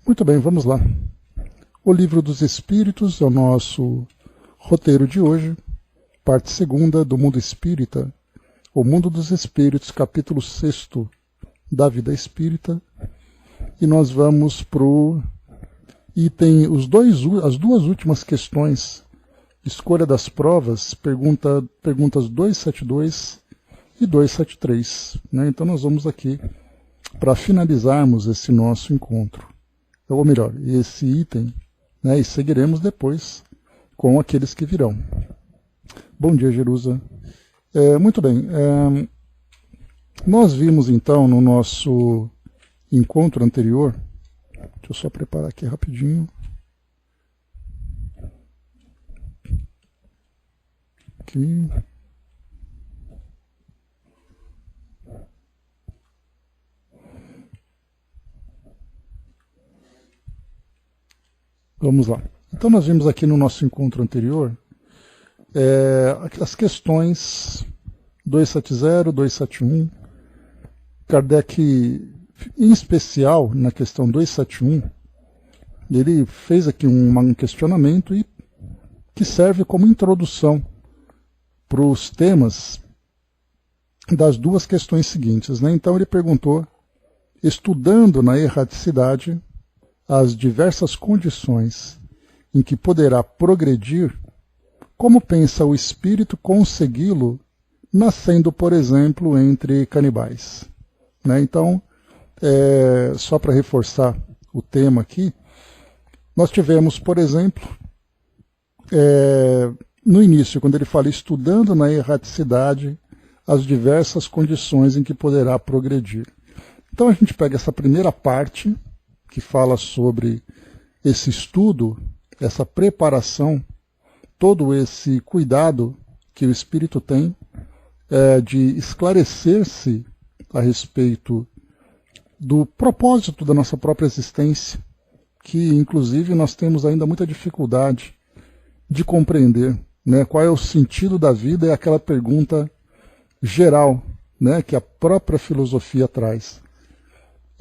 Muito bem, vamos lá. O Livro dos Espíritos é o nosso roteiro de hoje, parte 2ª do Mundo Espírita, o Mundo dos Espíritos, capítulo 6º da Vida Espírita, e nós vamos para o item, as duas últimas questões, escolha das provas, perguntas 272 e 273. Né? Então nós vamos aqui para finalizarmos esse nosso encontro. Ou melhor, esse item, né, e seguiremos depois com aqueles que virão. Bom dia, Jerusa. Muito bem, nós vimos então no nosso encontro anterior, deixa eu só preparar aqui rapidinho. Aqui. Vamos lá. Então nós vimos aqui no nosso encontro anterior as questões 270, 271. Kardec, em especial na questão 271, ele fez aqui um questionamento que serve como introdução para os temas das duas questões seguintes. Né? Então ele perguntou, estudando na erraticidade as diversas condições em que poderá progredir, como pensa o espírito consegui-lo nascendo, por exemplo, entre canibais? Né? Então, só para reforçar o tema aqui, nós tivemos, por exemplo, no início, quando ele fala estudando na erraticidade as diversas condições em que poderá progredir. Então a gente pega essa primeira parte, que fala sobre esse estudo, essa preparação, todo esse cuidado que o espírito tem de esclarecer-se a respeito do propósito da nossa própria existência, que inclusive nós temos ainda muita dificuldade de compreender, né? Qual é o sentido da vida, é aquela pergunta geral, né, que a própria filosofia traz.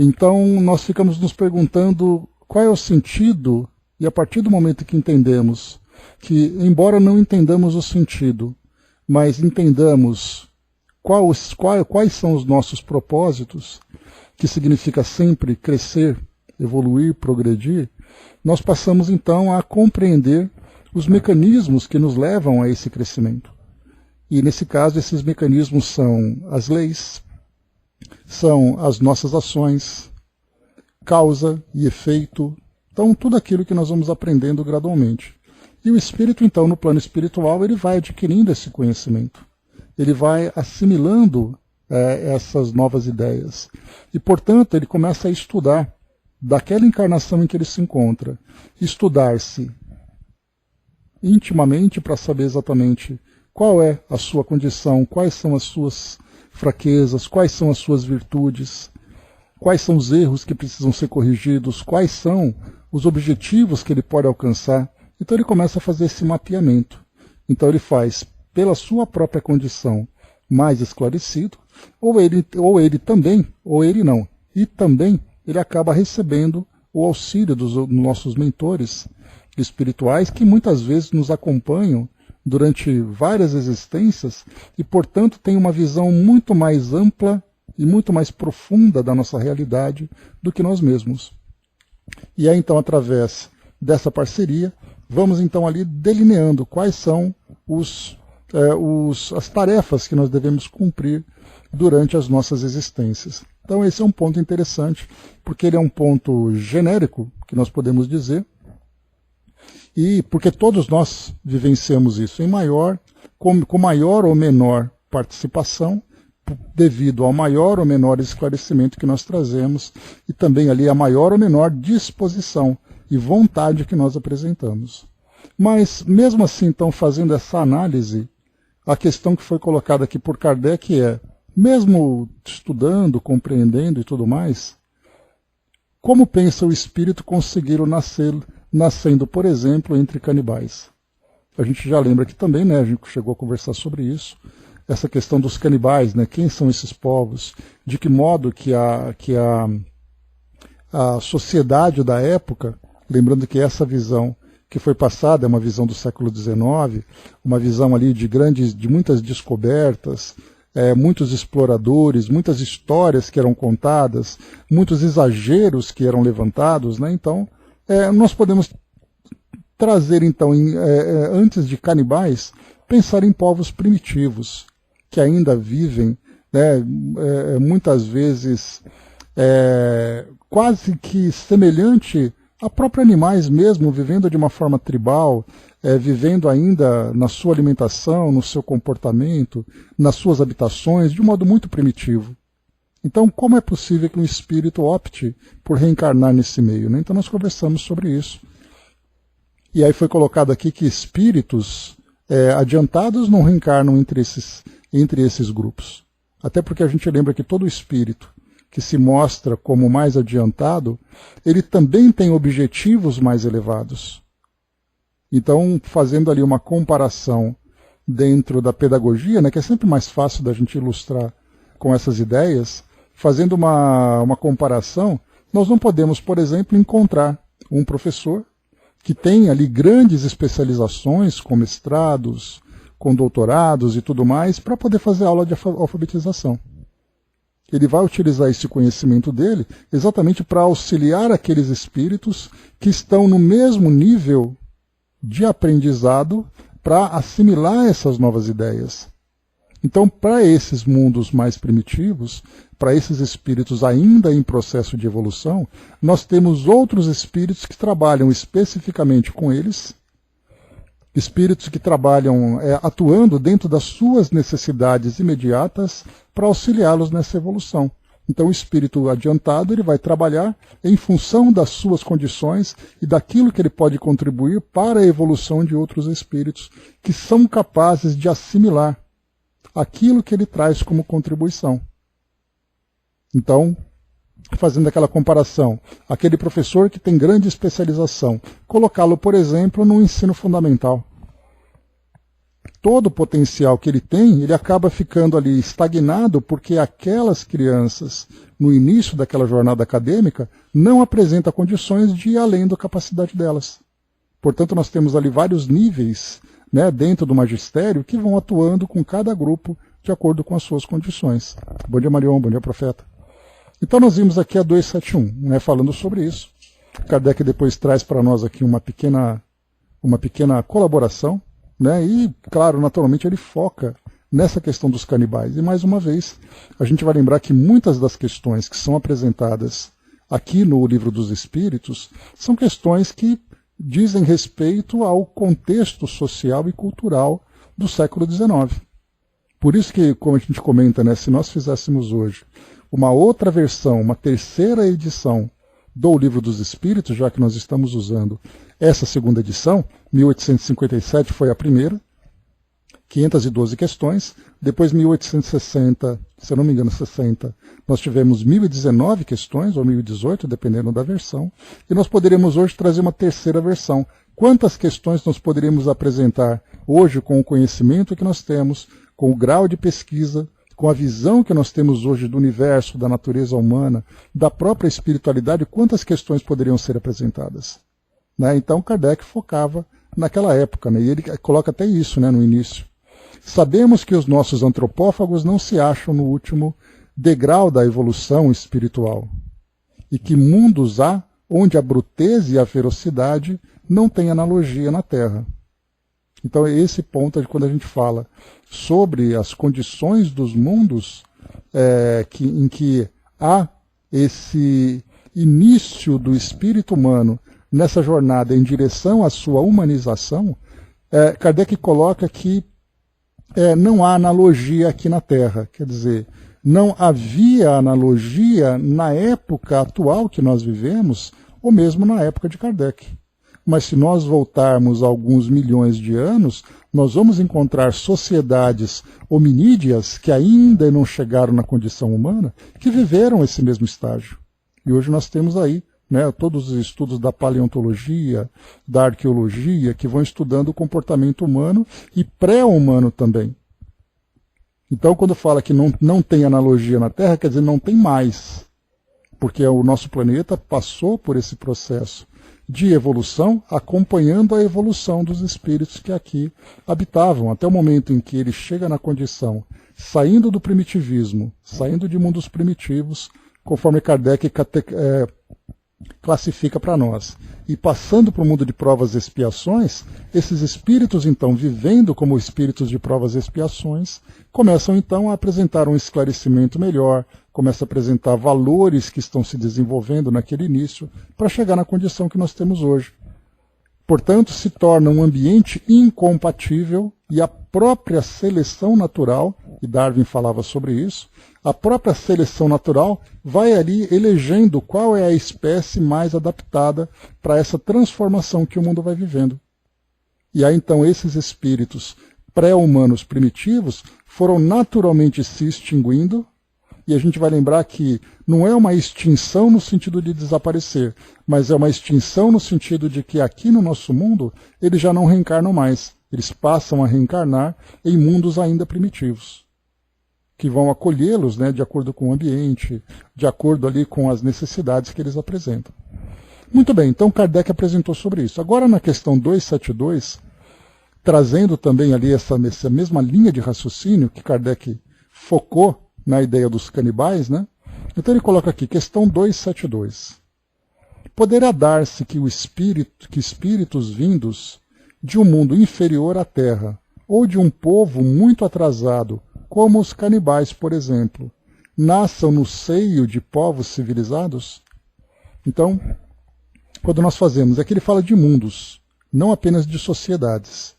Então nós ficamos nos perguntando qual é o sentido, e a partir do momento que entendemos que, embora não entendamos o sentido, mas entendamos quais são os nossos propósitos, que significa sempre crescer, evoluir, progredir, nós passamos então a compreender os mecanismos que nos levam a esse crescimento. E nesse caso, esses mecanismos são as leis, são as nossas ações, causa e efeito, então tudo aquilo que nós vamos aprendendo gradualmente. E o espírito, então, no plano espiritual, ele vai adquirindo esse conhecimento, ele vai assimilando essas novas ideias. E, portanto, ele começa a estudar daquela encarnação em que ele se encontra, estudar-se intimamente para saber exatamente qual é a sua condição, quais são as suas fraquezas, quais são as suas virtudes, quais são os erros que precisam ser corrigidos, quais são os objetivos que ele pode alcançar. Então ele começa a fazer esse mapeamento. Então ele faz, pela sua própria condição, mais esclarecido, ou ele também, ou ele não. E também ele acaba recebendo o auxílio dos nossos mentores espirituais, que muitas vezes nos acompanham durante várias existências e, portanto, tem uma visão muito mais ampla e muito mais profunda da nossa realidade do que nós mesmos. E é então através dessa parceria, vamos então ali delineando quais são as tarefas que nós devemos cumprir durante as nossas existências. Então esse é um ponto interessante, porque ele é um ponto genérico, que nós podemos dizer, e porque todos nós vivenciamos isso com maior ou menor participação, devido ao maior ou menor esclarecimento que nós trazemos, e também ali a maior ou menor disposição e vontade que nós apresentamos. Mas, mesmo assim, então, fazendo essa análise, a questão que foi colocada aqui por Kardec é, mesmo estudando, compreendendo e tudo mais, como pensa o espírito conseguir nascendo, por exemplo, entre canibais? A gente já lembra aqui também, né, a gente chegou a conversar sobre isso, essa questão dos canibais, né, quem são esses povos, de que modo que a sociedade da época, lembrando que essa visão que foi passada é uma visão do século XIX, uma visão ali de muitas descobertas, muitos exploradores, muitas histórias que eram contadas, muitos exageros que eram levantados, né? Então, nós podemos trazer, então, antes de canibais, pensar em povos primitivos, que ainda vivem, né, muitas vezes, quase que semelhante a próprios animais mesmo, vivendo de uma forma tribal, vivendo ainda na sua alimentação, no seu comportamento, nas suas habitações, de um modo muito primitivo. Então, como é possível que um espírito opte por reencarnar nesse meio, né? Então, nós conversamos sobre isso. E aí foi colocado aqui que espíritos adiantados não reencarnam entre esses grupos. Até porque a gente lembra que todo espírito que se mostra como mais adiantado, ele também tem objetivos mais elevados. Então, fazendo ali uma comparação dentro da pedagogia, né, que é sempre mais fácil da gente ilustrar com essas ideias, fazendo uma comparação, nós não podemos, por exemplo, encontrar um professor que tem ali grandes especializações, com mestrados, com doutorados e tudo mais, para poder fazer aula de alfabetização. Ele vai utilizar esse conhecimento dele exatamente para auxiliar aqueles espíritos que estão no mesmo nível de aprendizado para assimilar essas novas ideias. Então, para esses mundos mais primitivos, para esses espíritos ainda em processo de evolução, nós temos outros espíritos que trabalham especificamente com eles, espíritos que trabalham atuando dentro das suas necessidades imediatas para auxiliá-los nessa evolução. Então o espírito adiantado ele vai trabalhar em função das suas condições e daquilo que ele pode contribuir para a evolução de outros espíritos que são capazes de assimilar aquilo que ele traz como contribuição. Então, fazendo aquela comparação, aquele professor que tem grande especialização, colocá-lo, por exemplo, no ensino fundamental. Todo o potencial que ele tem, ele acaba ficando ali estagnado porque aquelas crianças, no início daquela jornada acadêmica, não apresentam condições de ir além da capacidade delas. Portanto, nós temos ali vários níveis, né, dentro do magistério que vão atuando com cada grupo de acordo com as suas condições. Bom dia, Marion, bom dia, profeta. Então nós vimos aqui a 271, né, falando sobre isso. Kardec depois traz para nós aqui uma pequena colaboração, né, e, claro, naturalmente ele foca nessa questão dos canibais. E, mais uma vez, a gente vai lembrar que muitas das questões que são apresentadas aqui no Livro dos Espíritos são questões que dizem respeito ao contexto social e cultural do século XIX. Por isso que, como a gente comenta, né, se nós fizéssemos hoje uma outra versão, uma terceira edição do Livro dos Espíritos, já que nós estamos usando essa segunda edição, 1857 foi a primeira, 512 questões, depois 1860, se eu não me engano 60, nós tivemos 1019 questões, ou 1018, dependendo da versão, e nós poderíamos hoje trazer uma terceira versão. Quantas questões nós poderíamos apresentar hoje com o conhecimento que nós temos, com o grau de pesquisa, com a visão que nós temos hoje do universo, da natureza humana, da própria espiritualidade, quantas questões poderiam ser apresentadas? Né? Então Kardec focava naquela época, né? E ele coloca até isso, né, no início. Sabemos que os nossos antropófagos não se acham no último degrau da evolução espiritual, e que mundos há onde a bruteza e a ferocidade não têm analogia na Terra. Então esse ponto é quando a gente fala sobre as condições dos mundos em que há esse início do espírito humano nessa jornada em direção à sua humanização, Kardec coloca que não há analogia aqui na Terra. Quer dizer, não havia analogia na época atual que nós vivemos, ou mesmo na época de Kardec. Mas se nós voltarmos alguns milhões de anos, nós vamos encontrar sociedades hominídeas que ainda não chegaram na condição humana, que viveram esse mesmo estágio. E hoje nós temos aí, né, todos os estudos da paleontologia, da arqueologia, que vão estudando o comportamento humano e pré-humano também. Então, quando fala que não tem analogia na Terra, quer dizer, não tem mais. porque o nosso planeta passou por esse processo de evolução, acompanhando a evolução dos espíritos que aqui habitavam, até o momento em que ele chega na condição, saindo do primitivismo, saindo de mundos primitivos, conforme Kardec classifica para nós, e passando para o mundo de provas e expiações, esses espíritos, então, vivendo como espíritos de provas e expiações, começam, então, a apresentar um esclarecimento melhor, começam a apresentar valores que estão se desenvolvendo naquele início, para chegar na condição que nós temos hoje. Portanto, se torna um ambiente incompatível e a própria seleção natural, e Darwin falava sobre isso, a própria seleção natural vai ali elegendo qual é a espécie mais adaptada para essa transformação que o mundo vai vivendo. E aí então esses espíritos pré-humanos primitivos foram naturalmente se extinguindo, e a gente vai lembrar que não é uma extinção no sentido de desaparecer, mas é uma extinção no sentido de que aqui no nosso mundo eles já não reencarnam mais. Eles passam a reencarnar em mundos ainda primitivos, que vão acolhê-los, né, de acordo com o ambiente, de acordo ali com as necessidades que eles apresentam. Muito bem, então Kardec apresentou sobre isso. Agora na questão 272, trazendo também ali essa mesma linha de raciocínio que Kardec focou na ideia dos canibais, né? Então ele coloca aqui, questão 272. Poderá dar-se que espíritos vindos de um mundo inferior à Terra, ou de um povo muito atrasado, como os canibais, por exemplo, nasçam no seio de povos civilizados? Então, quando nós fazemos, aqui ele fala de mundos, não apenas de sociedades,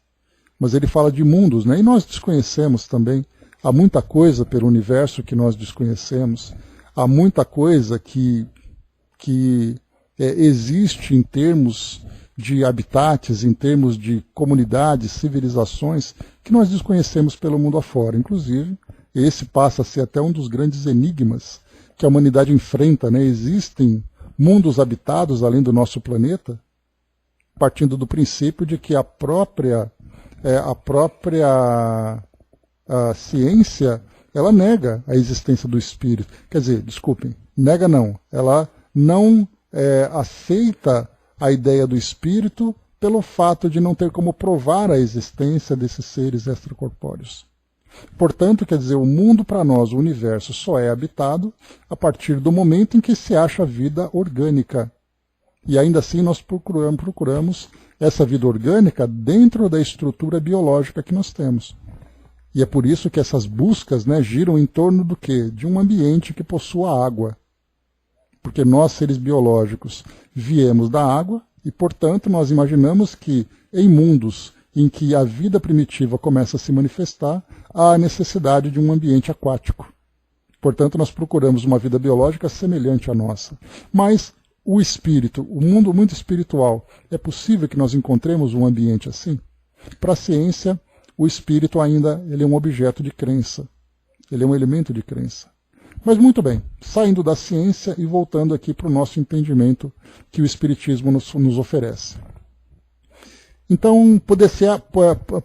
mas ele fala de mundos, né? E nós desconhecemos também, há muita coisa pelo universo que nós desconhecemos, há muita coisa que existe em termos de habitats, em termos de comunidades, civilizações, que nós desconhecemos pelo mundo afora. Inclusive, esse passa a ser até um dos grandes enigmas que a humanidade enfrenta, né? Existem mundos habitados além do nosso planeta, partindo do princípio de que a própria ciência, ela nega a existência do espírito. Quer dizer, desculpem, nega não, ela não aceita a ideia do espírito pelo fato de não ter como provar a existência desses seres extracorpóreos. Portanto, quer dizer, o mundo para nós, o universo, só é habitado a partir do momento em que se acha vida orgânica. E ainda assim nós procuramos essa vida orgânica dentro da estrutura biológica que nós temos. E é por isso que essas buscas, né, giram em torno do quê? De um ambiente que possua água. Porque nós, seres biológicos, viemos da água e, portanto, nós imaginamos que em mundos em que a vida primitiva começa a se manifestar, há a necessidade de um ambiente aquático. Portanto, nós procuramos uma vida biológica semelhante à nossa. Mas o espírito, o mundo espiritual, é possível que nós encontremos um ambiente assim? Para a ciência, o espírito ainda ele é um objeto de crença. Ele é um elemento de crença. Mas muito bem, saindo da ciência e voltando aqui para o nosso entendimento que o Espiritismo nos oferece. Então,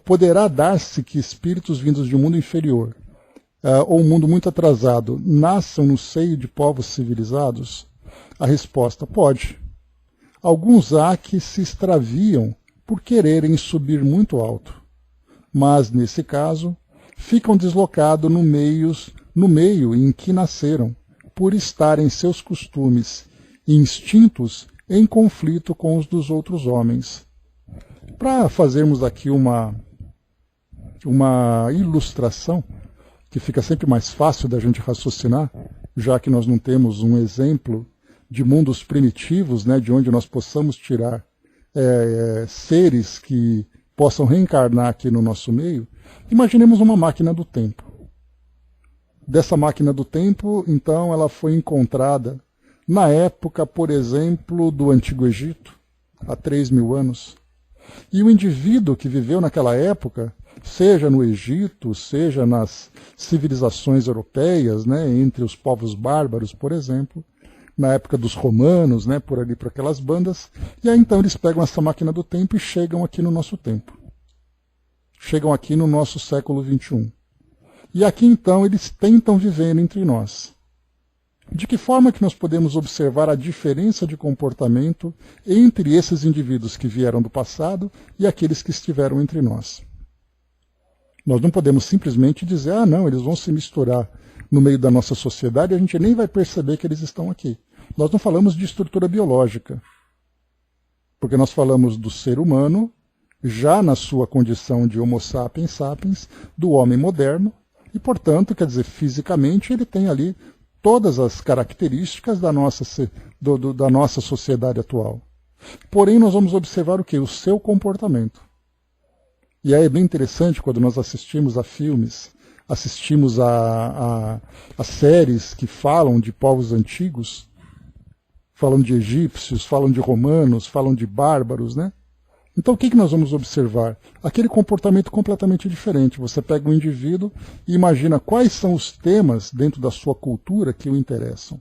poderá dar-se que espíritos vindos de um mundo inferior, ou um mundo muito atrasado, nasçam no seio de povos civilizados? A resposta, pode. Alguns há que se extraviam por quererem subir muito alto, mas, nesse caso, ficam deslocados no meio em que nasceram, por estarem seus costumes e instintos em conflito com os dos outros homens. Para fazermos aqui uma ilustração, que fica sempre mais fácil da gente raciocinar, já que nós não temos um exemplo de mundos primitivos, né, de onde nós possamos tirar seres que possam reencarnar aqui no nosso meio, imaginemos uma máquina do tempo. Dessa máquina do tempo, então, ela foi encontrada na época, por exemplo, do Antigo Egito, há 3.000 anos. E o indivíduo que viveu naquela época, seja no Egito, seja nas civilizações europeias, né, entre os povos bárbaros, por exemplo, na época dos romanos, né, por ali, por aquelas bandas, e aí então eles pegam essa máquina do tempo e chegam aqui no nosso tempo. Chegam aqui no nosso século XXI. E aqui então eles tentam viver entre nós. De que forma que nós podemos observar a diferença de comportamento entre esses indivíduos que vieram do passado e aqueles que estiveram entre nós? Nós não podemos simplesmente dizer, ah, não, eles vão se misturar no meio da nossa sociedade e a gente nem vai perceber que eles estão aqui. Nós não falamos de estrutura biológica, porque nós falamos do ser humano, já na sua condição de Homo sapiens sapiens, do homem moderno, e, portanto, quer dizer, fisicamente ele tem ali todas as características da nossa sociedade atual. Porém, nós vamos observar o quê? O seu comportamento. E aí é bem interessante quando nós assistimos a filmes, assistimos a séries que falam de povos antigos, falam de egípcios, falam de romanos, falam de bárbaros, né? Então o que nós vamos observar? Aquele comportamento completamente diferente. Você pega um indivíduo e imagina quais são os temas dentro da sua cultura que o interessam.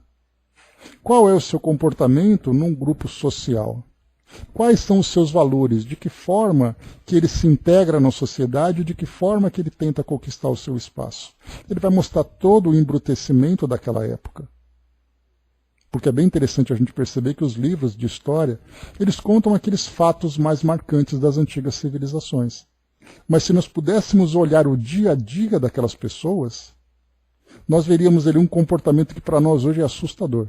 Qual é o seu comportamento num grupo social? Quais são os seus valores? De que forma que ele se integra na sociedade? De que forma que ele tenta conquistar o seu espaço? Ele vai mostrar todo o embrutecimento daquela época. Porque é bem interessante a gente perceber que os livros de história, eles contam aqueles fatos mais marcantes das antigas civilizações. Mas se nós pudéssemos olhar o dia a dia daquelas pessoas, nós veríamos ali um comportamento que para nós hoje é assustador.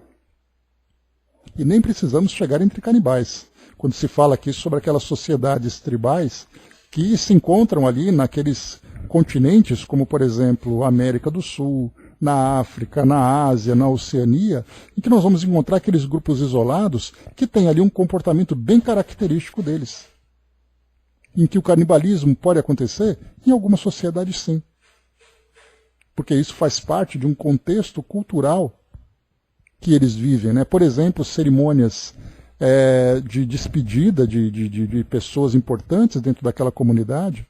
E nem precisamos chegar entre canibais. Quando se fala aqui sobre aquelas sociedades tribais que se encontram ali naqueles continentes, como por exemplo a América do Sul, na África, na Ásia, na Oceania, em que nós vamos encontrar aqueles grupos isolados que têm ali um comportamento bem característico deles. Em que o canibalismo pode acontecer? Em algumas sociedades sim. Porque isso faz parte de um contexto cultural que eles vivem, né? Por exemplo, cerimônias de despedida de pessoas importantes dentro daquela comunidade,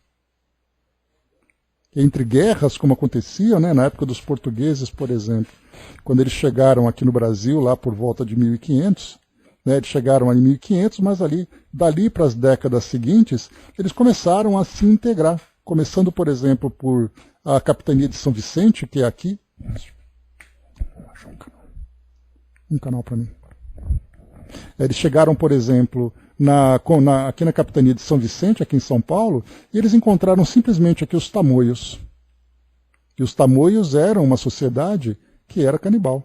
entre guerras, como acontecia, né, na época dos portugueses, por exemplo, quando eles chegaram aqui no Brasil, lá por volta de 1500, né, eles chegaram ali em 1500, mas dali para as décadas seguintes, eles começaram a se integrar, começando, por exemplo, por a capitania de São Vicente, que é aqui. Um canal para mim. Eles chegaram, por exemplo, aqui na capitania de São Vicente, aqui em São Paulo, e eles encontraram simplesmente aqui os tamoios. E os tamoios eram uma sociedade que era canibal.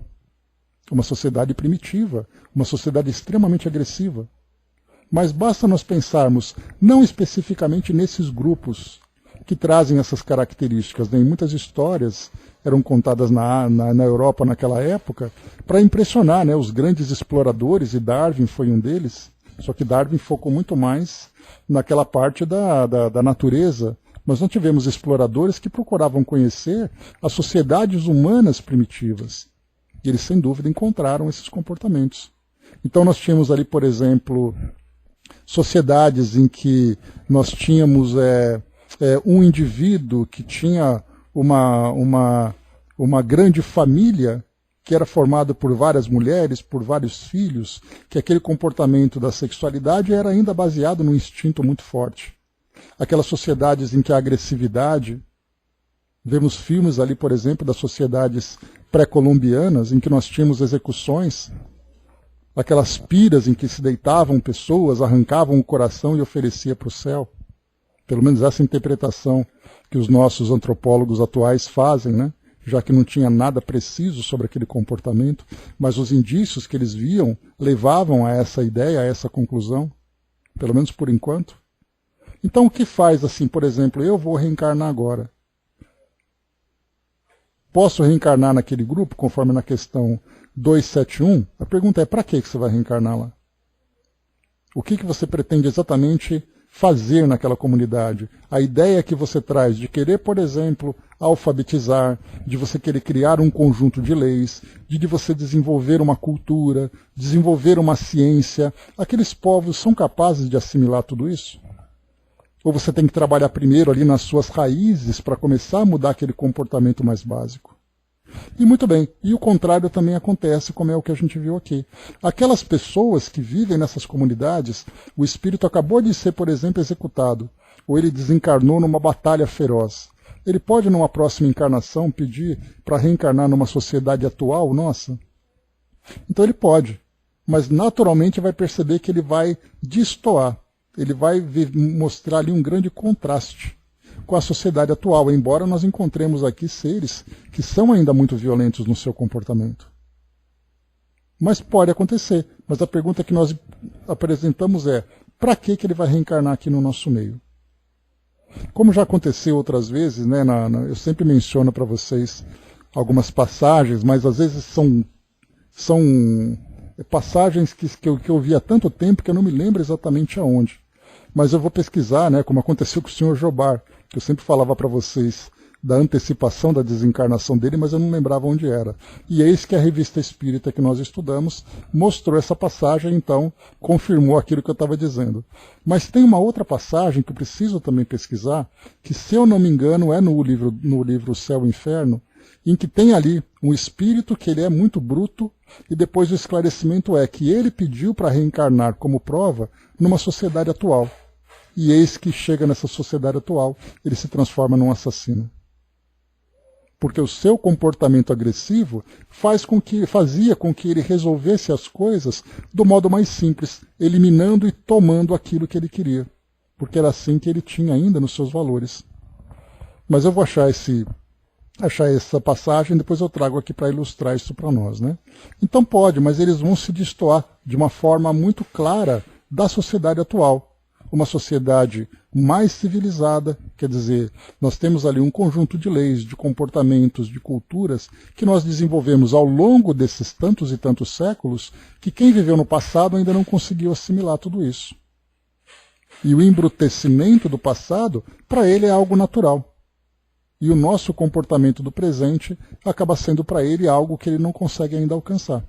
Uma sociedade primitiva, uma sociedade extremamente agressiva. Mas basta nós pensarmos não especificamente nesses grupos que trazem essas características, né? Muitas histórias eram contadas na Europa naquela época para impressionar, né, os grandes exploradores, e Darwin foi um deles, só que Darwin focou muito mais naquela parte da natureza. Nós não tivemos exploradores que procuravam conhecer as sociedades humanas primitivas. E eles, sem dúvida, encontraram esses comportamentos. Então nós tínhamos ali, por exemplo, sociedades em que nós tínhamos um indivíduo que tinha uma grande família que era formada por várias mulheres, por vários filhos, que aquele comportamento da sexualidade era ainda baseado num instinto muito forte. Aquelas sociedades em que a agressividade, vemos filmes ali, por exemplo, das sociedades pré-colombianas, em que nós tínhamos execuções, aquelas piras em que se deitavam pessoas, arrancavam o coração e oferecia para o céu. Pelo menos essa interpretação que os nossos antropólogos atuais fazem, né? Já que não tinha nada preciso sobre aquele comportamento, mas os indícios que eles viam levavam a essa ideia, a essa conclusão, pelo menos por enquanto. Então o que faz assim, por exemplo, eu vou reencarnar agora? Posso reencarnar naquele grupo, conforme na questão 271? A pergunta é, para que você vai reencarnar lá? O que você pretende exatamente fazer naquela comunidade? A ideia que você traz de querer, por exemplo, alfabetizar, de você querer criar um conjunto de leis, de você desenvolver uma cultura, desenvolver uma ciência, aqueles povos são capazes de assimilar tudo isso? Ou você tem que trabalhar primeiro ali nas suas raízes para começar a mudar aquele comportamento mais básico? E muito bem, e o contrário também acontece, como é o que a gente viu aqui. Aquelas pessoas que vivem nessas comunidades, o espírito acabou de ser, por exemplo, executado, ou ele desencarnou numa batalha feroz. Ele pode, numa próxima encarnação, pedir para reencarnar numa sociedade atual nossa? Então ele pode, mas naturalmente vai perceber que ele vai destoar, ele vai mostrar ali um grande contraste com a sociedade atual, embora nós encontremos aqui seres que são ainda muito violentos no seu comportamento. Mas pode acontecer. Mas a pergunta que nós apresentamos é, para que ele vai reencarnar aqui no nosso meio? Como já aconteceu outras vezes, né, eu sempre menciono para vocês algumas passagens, mas às vezes são passagens que eu vi há tanto tempo que eu não me lembro exatamente aonde. Mas eu vou pesquisar, né, como aconteceu com o Sr. Jobbar, que eu sempre falava para vocês da antecipação da desencarnação dele, mas eu não lembrava onde era. E eis que a revista espírita que nós estudamos mostrou essa passagem, então confirmou aquilo que eu estava dizendo. Mas tem uma outra passagem que eu preciso também pesquisar, que se eu não me engano é no livro Céu e Inferno, em que tem ali um espírito que ele é muito bruto, e depois o esclarecimento é que ele pediu para reencarnar como prova numa sociedade atual. E eis que chega nessa sociedade atual, ele se transforma num assassino. Porque o seu comportamento agressivo fazia com que ele resolvesse as coisas do modo mais simples, eliminando e tomando aquilo que ele queria. Porque era assim que ele tinha ainda nos seus valores. Mas eu vou achar essa passagem, depois eu trago aqui para ilustrar isso para nós, né? Então pode, mas eles vão se destoar de uma forma muito clara da sociedade atual. Uma sociedade mais civilizada, quer dizer, nós temos ali um conjunto de leis, de comportamentos, de culturas que nós desenvolvemos ao longo desses tantos e tantos séculos, que quem viveu no passado ainda não conseguiu assimilar tudo isso. E o embrutecimento do passado, para ele, é algo natural. E o nosso comportamento do presente acaba sendo para ele algo que ele não consegue ainda alcançar.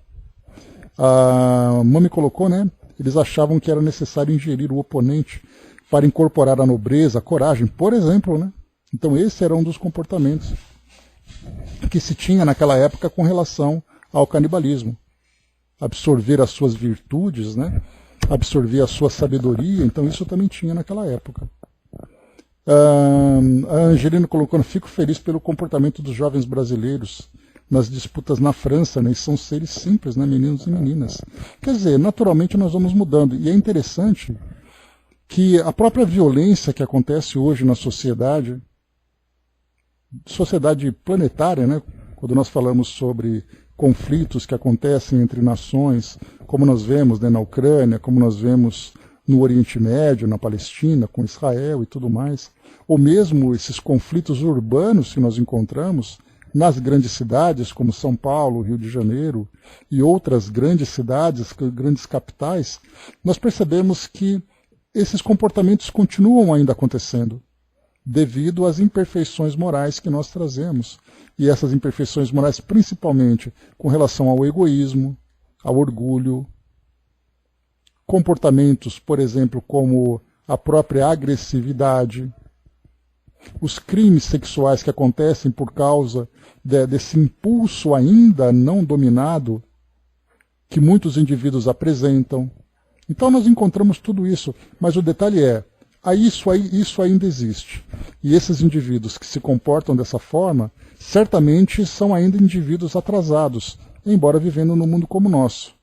A Mami colocou, né? Eles achavam que era necessário ingerir o oponente para incorporar a nobreza, a coragem, por exemplo, né? Então esse era um dos comportamentos que se tinha naquela época com relação ao canibalismo. Absorver as suas virtudes, né? Absorver a sua sabedoria, então isso também tinha naquela época. A Angelina colocando, fico feliz pelo comportamento dos jovens brasileiros nas disputas na França, né? E são seres simples, né? Meninos e meninas. Quer dizer, naturalmente nós vamos mudando. E é interessante que a própria violência que acontece hoje na sociedade planetária, né? Quando nós falamos sobre conflitos que acontecem entre nações, como nós vemos, né, na Ucrânia, como nós vemos no Oriente Médio, na Palestina, com Israel e tudo mais, ou mesmo esses conflitos urbanos que nós encontramos nas grandes cidades, como São Paulo, Rio de Janeiro e outras grandes cidades, grandes capitais, nós percebemos que esses comportamentos continuam ainda acontecendo, devido às imperfeições morais que nós trazemos. E essas imperfeições morais, principalmente com relação ao egoísmo, ao orgulho, comportamentos, por exemplo, como a própria agressividade, os crimes sexuais que acontecem por causa desse impulso ainda não dominado que muitos indivíduos apresentam. Então nós encontramos tudo isso, mas o detalhe é, isso ainda existe. E esses indivíduos que se comportam dessa forma, certamente são ainda indivíduos atrasados, embora vivendo num mundo como o nosso.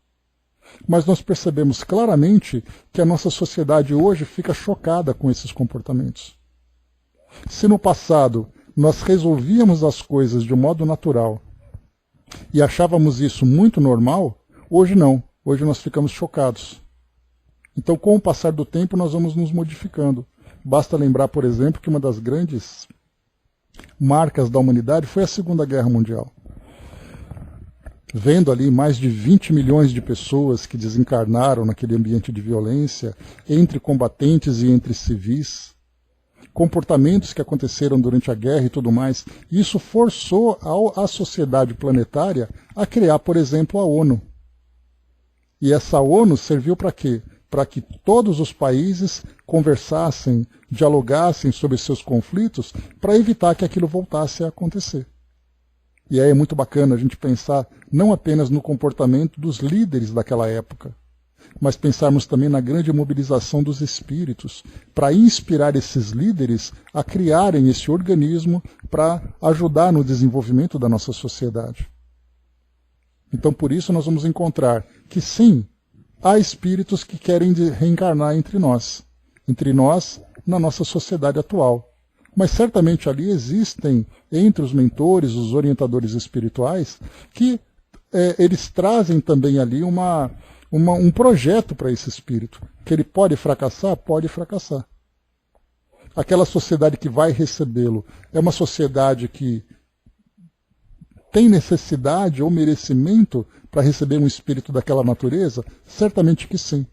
Mas nós percebemos claramente que a nossa sociedade hoje fica chocada com esses comportamentos. Se no passado nós resolvíamos as coisas de um modo natural e achávamos isso muito normal, hoje não. Hoje nós ficamos chocados. Então, com o passar do tempo, nós vamos nos modificando. Basta lembrar, por exemplo, que uma das grandes marcas da humanidade foi a Segunda Guerra Mundial. Vendo ali mais de 20 milhões de pessoas que desencarnaram naquele ambiente de violência, entre combatentes e entre civis, comportamentos que aconteceram durante a guerra e tudo mais, isso forçou a sociedade planetária a criar, por exemplo, a ONU. E essa ONU serviu para quê? Para que todos os países conversassem, dialogassem sobre seus conflitos, para evitar que aquilo voltasse a acontecer. E aí é muito bacana a gente pensar não apenas no comportamento dos líderes daquela época, mas pensarmos também na grande mobilização dos espíritos, para inspirar esses líderes a criarem esse organismo para ajudar no desenvolvimento da nossa sociedade. Então, por isso, nós vamos encontrar que sim, há espíritos que querem reencarnar entre nós, na nossa sociedade atual. Mas certamente ali existem, entre os mentores, os orientadores espirituais, que eles trazem também ali um projeto para esse espírito, que ele pode fracassar? Pode fracassar. Aquela sociedade que vai recebê-lo é uma sociedade que tem necessidade ou merecimento para receber um espírito daquela natureza? Certamente que sim.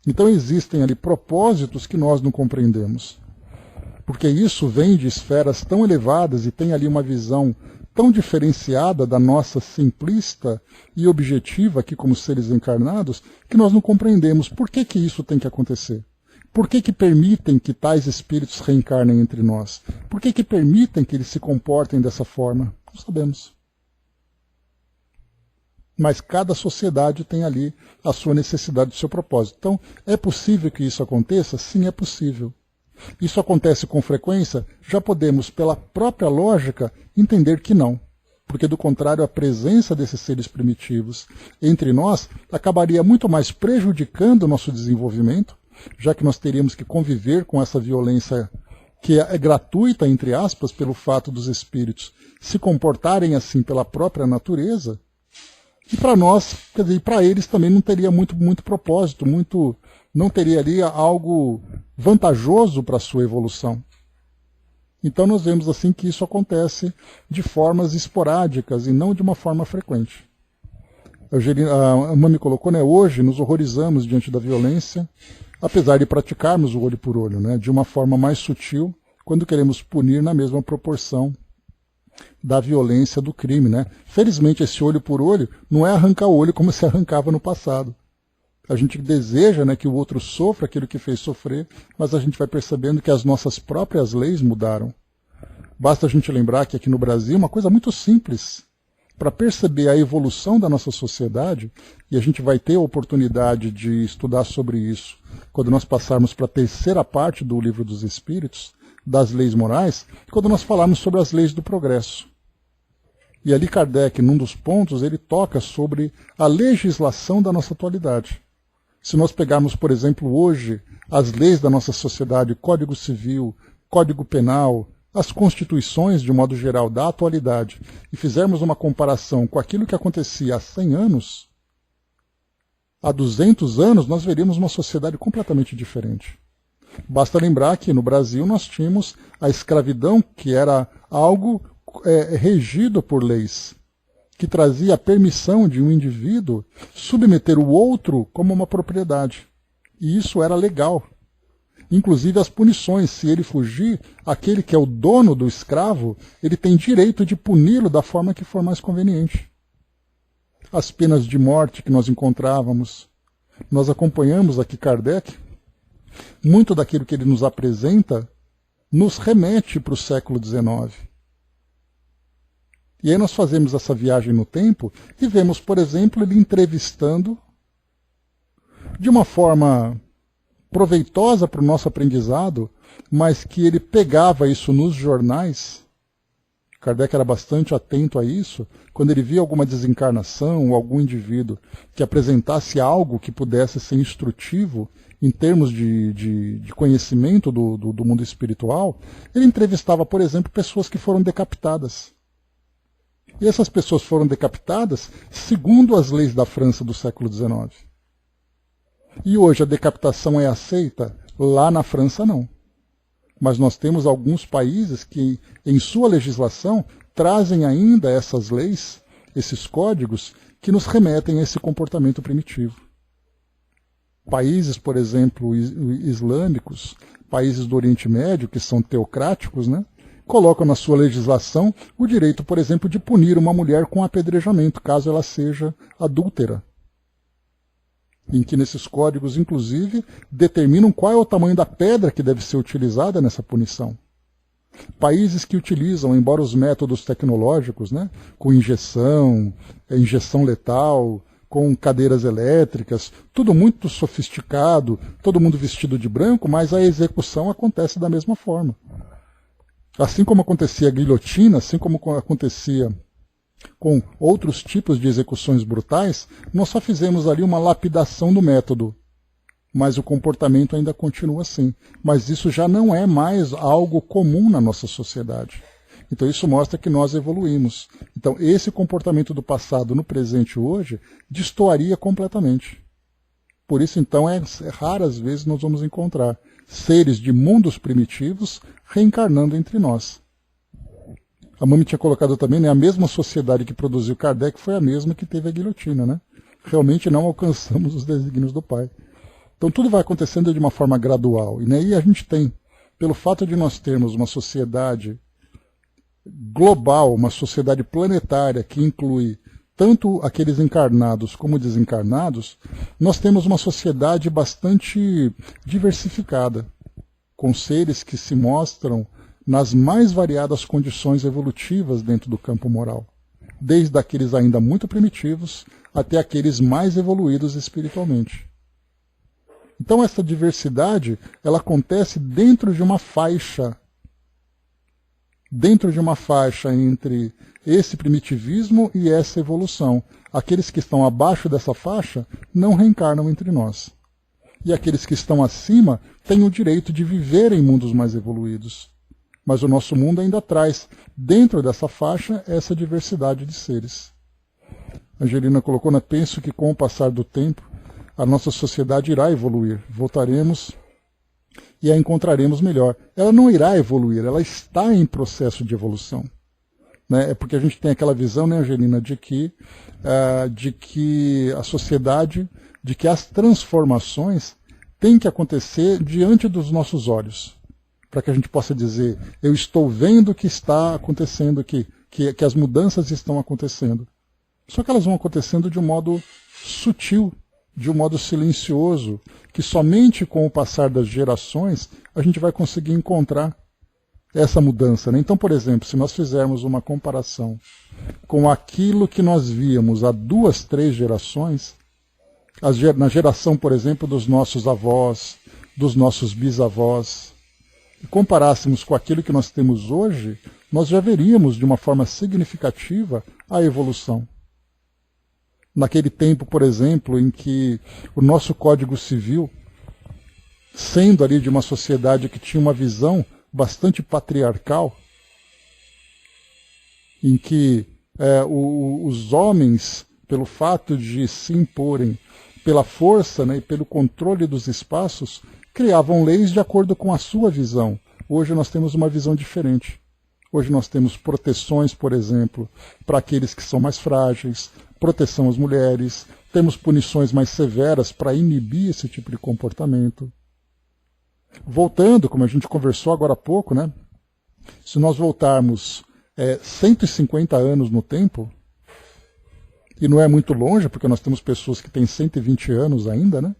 Então existem ali propósitos que nós não compreendemos. Porque isso vem de esferas tão elevadas e tem ali uma visão tão diferenciada da nossa simplista e objetiva aqui como seres encarnados, que nós não compreendemos por que isso tem que acontecer. Por que permitem que tais espíritos reencarnem entre nós? Por que permitem que eles se comportem dessa forma? Não sabemos. Mas cada sociedade tem ali a sua necessidade, o seu propósito. Então, é possível que isso aconteça? Sim, é possível. Isso acontece com frequência? Já podemos, pela própria lógica, entender que não. Porque, do contrário, a presença desses seres primitivos entre nós acabaria muito mais prejudicando o nosso desenvolvimento, já que nós teríamos que conviver com essa violência que é gratuita, entre aspas, pelo fato dos espíritos se comportarem assim pela própria natureza. E para nós, quer dizer, para eles também não teria muito propósito, não teria ali algo vantajoso para a sua evolução. Então nós vemos assim que isso acontece de formas esporádicas e não de uma forma frequente. A Mami colocou, né, hoje nos horrorizamos diante da violência, apesar de praticarmos o olho por olho, né, de uma forma mais sutil, quando queremos punir na mesma proporção da violência do crime, né? Felizmente esse olho por olho não é arrancar o olho como se arrancava no passado. A gente deseja, né, que o outro sofra aquilo que fez sofrer, mas a gente vai percebendo que as nossas próprias leis mudaram. Basta a gente lembrar que aqui no Brasil uma coisa muito simples, para perceber a evolução da nossa sociedade, e a gente vai ter a oportunidade de estudar sobre isso quando nós passarmos para a terceira parte do Livro dos Espíritos, das leis morais, quando nós falarmos sobre as leis do progresso. E ali Kardec, num dos pontos, ele toca sobre a legislação da nossa atualidade. Se nós pegarmos, por exemplo, hoje, as leis da nossa sociedade, Código Civil, Código Penal, as constituições, de modo geral, da atualidade, e fizermos uma comparação com aquilo que acontecia há 100 anos, há 200 anos, nós veríamos uma sociedade completamente diferente. Basta lembrar que no Brasil nós tínhamos a escravidão, que era algo regido por leis, que trazia a permissão de um indivíduo submeter o outro como uma propriedade. E isso era legal. Inclusive as punições, se ele fugir, aquele que é o dono do escravo, ele tem direito de puni-lo da forma que for mais conveniente. As penas de morte que nós encontrávamos, nós acompanhamos aqui Kardec, muito daquilo que ele nos apresenta nos remete para o século XIX. E aí nós fazemos essa viagem no tempo e vemos, por exemplo, ele entrevistando de uma forma proveitosa para o nosso aprendizado, mas que ele pegava isso nos jornais. Kardec era bastante atento a isso. Quando ele via alguma desencarnação ou algum indivíduo que apresentasse algo que pudesse ser instrutivo em termos de conhecimento do mundo espiritual, ele entrevistava, por exemplo, pessoas que foram decapitadas. E essas pessoas foram decapitadas segundo as leis da França do século XIX. E hoje a decapitação é aceita? Lá na França não. Mas nós temos alguns países que, em sua legislação, trazem ainda essas leis, esses códigos, que nos remetem a esse comportamento primitivo. Países, por exemplo, islâmicos, países do Oriente Médio, que são teocráticos, né, colocam na sua legislação o direito, por exemplo, de punir uma mulher com apedrejamento, caso ela seja adúltera. Em que nesses códigos, inclusive, determinam qual é o tamanho da pedra que deve ser utilizada nessa punição. Países que utilizam, embora os métodos tecnológicos, né, com injeção letal, com cadeiras elétricas, tudo muito sofisticado, todo mundo vestido de branco, mas a execução acontece da mesma forma. Assim como acontecia a guilhotina, assim como acontecia com outros tipos de execuções brutais, nós só fizemos ali uma lapidação do método. Mas o comportamento ainda continua assim. Mas isso já não é mais algo comum na nossa sociedade. Então isso mostra que nós evoluímos. Então esse comportamento do passado no presente hoje destoaria completamente. Por isso então raras vezes nós vamos encontrar seres de mundos primitivos reencarnando entre nós. A Mami tinha colocado também, né, a mesma sociedade que produziu Kardec foi a mesma que teve a guilhotina, né? Realmente não alcançamos os desígnios do Pai. Então tudo vai acontecendo de uma forma gradual. E aí a gente tem, pelo fato de nós termos uma sociedade global, uma sociedade planetária que inclui tanto aqueles encarnados como desencarnados, nós temos uma sociedade bastante diversificada, com seres que se mostram nas mais variadas condições evolutivas dentro do campo moral, desde aqueles ainda muito primitivos até aqueles mais evoluídos espiritualmente. Então essa diversidade, ela acontece dentro de uma faixa entre esse primitivismo e essa evolução. Aqueles que estão abaixo dessa faixa não reencarnam entre nós. E aqueles que estão acima têm o direito de viver em mundos mais evoluídos. Mas o nosso mundo ainda traz, dentro dessa faixa, essa diversidade de seres. A Angelina colocou, né, penso que com o passar do tempo, a nossa sociedade irá evoluir. Voltaremos e a encontraremos melhor. Ela não irá evoluir, ela está em processo de evolução. Né? É porque a gente tem aquela visão, né, Angelina, de que a sociedade, de que as transformações têm que acontecer diante dos nossos olhos. Para que a gente possa dizer, eu estou vendo que está acontecendo aqui, que as mudanças estão acontecendo. Só que elas vão acontecendo de um modo sutil, de um modo silencioso, que somente com o passar das gerações a gente vai conseguir encontrar essa mudança. Né? Então, por exemplo, se nós fizermos uma comparação com aquilo que nós víamos há 2, 3 gerações, na geração, por exemplo, dos nossos avós, dos nossos bisavós, e comparássemos com aquilo que nós temos hoje, nós já veríamos de uma forma significativa a evolução. Naquele tempo, por exemplo, em que o nosso Código Civil, sendo ali de uma sociedade que tinha uma visão bastante patriarcal, em que os homens, pelo fato de se imporem pela força, né, e pelo controle dos espaços, criavam leis de acordo com a sua visão. Hoje nós temos uma visão diferente. Hoje nós temos proteções, por exemplo, para aqueles que são mais frágeis, proteção às mulheres, temos punições mais severas para inibir esse tipo de comportamento. Voltando, como a gente conversou agora há pouco, né? Se nós voltarmos 150 anos no tempo, e não é muito longe, porque nós temos pessoas que têm 120 anos ainda, né?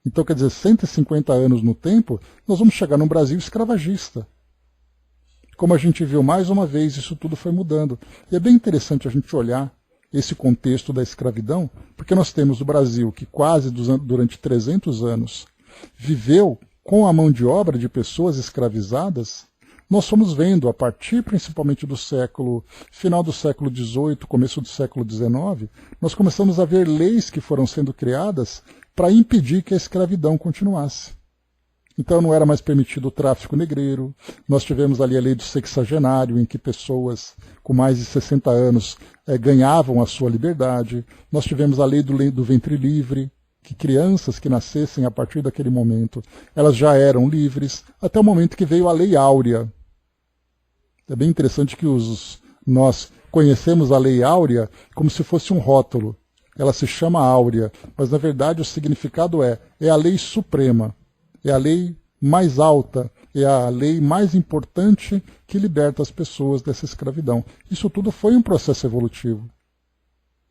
Então, quer dizer, 150 anos no tempo, nós vamos chegar num Brasil escravagista. Como a gente viu mais uma vez, isso tudo foi mudando. E é bem interessante a gente olhar esse contexto da escravidão, porque nós temos o Brasil que quase durante 300 anos viveu com a mão de obra de pessoas escravizadas. Nós fomos vendo, a partir principalmente do final do século XVIII, começo do século XIX, nós começamos a ver leis que foram sendo criadas para impedir que a escravidão continuasse. Então não era mais permitido o tráfico negreiro, nós tivemos ali a lei do sexagenário, em que pessoas com mais de 60 anos ganhavam a sua liberdade, nós tivemos a lei do ventre livre, que crianças que nascessem a partir daquele momento, elas já eram livres, até o momento que veio a Lei Áurea. É bem interessante que nós conhecemos a Lei Áurea como se fosse um rótulo. Ela se chama Áurea, mas na verdade o significado é a lei suprema, é a lei mais alta, é a lei mais importante que liberta as pessoas dessa escravidão. Isso tudo foi um processo evolutivo.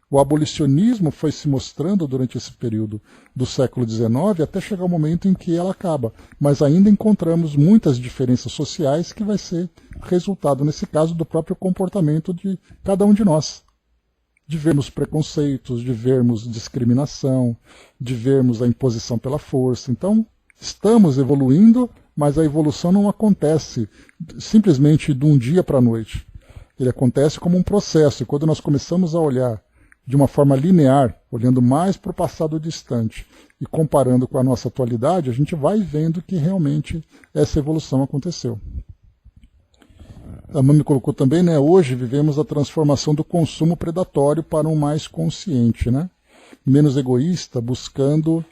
O abolicionismo foi se mostrando durante esse período do século XIX até chegar o momento em que ela acaba. Mas ainda encontramos muitas diferenças sociais que vai ser resultado, nesse caso, do próprio comportamento de cada um de nós. De vermos preconceitos, de vermos discriminação, de vermos a imposição pela força. Então, estamos evoluindo, mas a evolução não acontece simplesmente de um dia para a noite. Ele acontece como um processo, e quando nós começamos a olhar de uma forma linear, olhando mais para o passado distante e comparando com a nossa atualidade, a gente vai vendo que realmente essa evolução aconteceu. A Mami colocou também, né, hoje vivemos a transformação do consumo predatório para um mais consciente, né, menos egoísta, buscando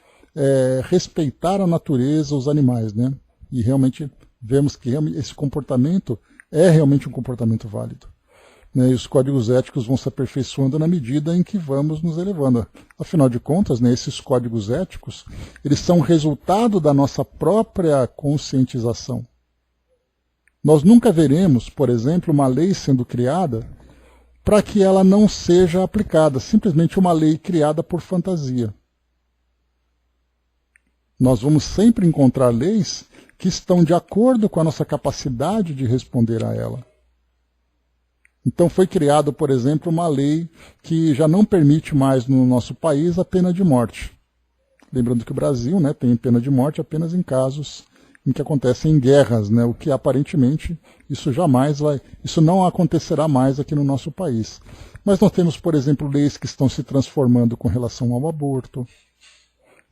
respeitar a natureza, os animais, né, e realmente vemos que esse comportamento é realmente um comportamento válido. Né, e os códigos éticos vão se aperfeiçoando na medida em que vamos nos elevando. Afinal de contas, né, esses códigos éticos, eles são resultado da nossa própria conscientização. Nós nunca veremos, por exemplo, uma lei sendo criada para que ela não seja aplicada, simplesmente uma lei criada por fantasia. Nós vamos sempre encontrar leis que estão de acordo com a nossa capacidade de responder a ela. Então foi criado, por exemplo, uma lei que já não permite mais no nosso país a pena de morte. Lembrando que o Brasil, né, tem pena de morte apenas em casos em que acontecem guerras, né, o que aparentemente isso não acontecerá mais aqui no nosso país. Mas nós temos, por exemplo, leis que estão se transformando com relação ao aborto,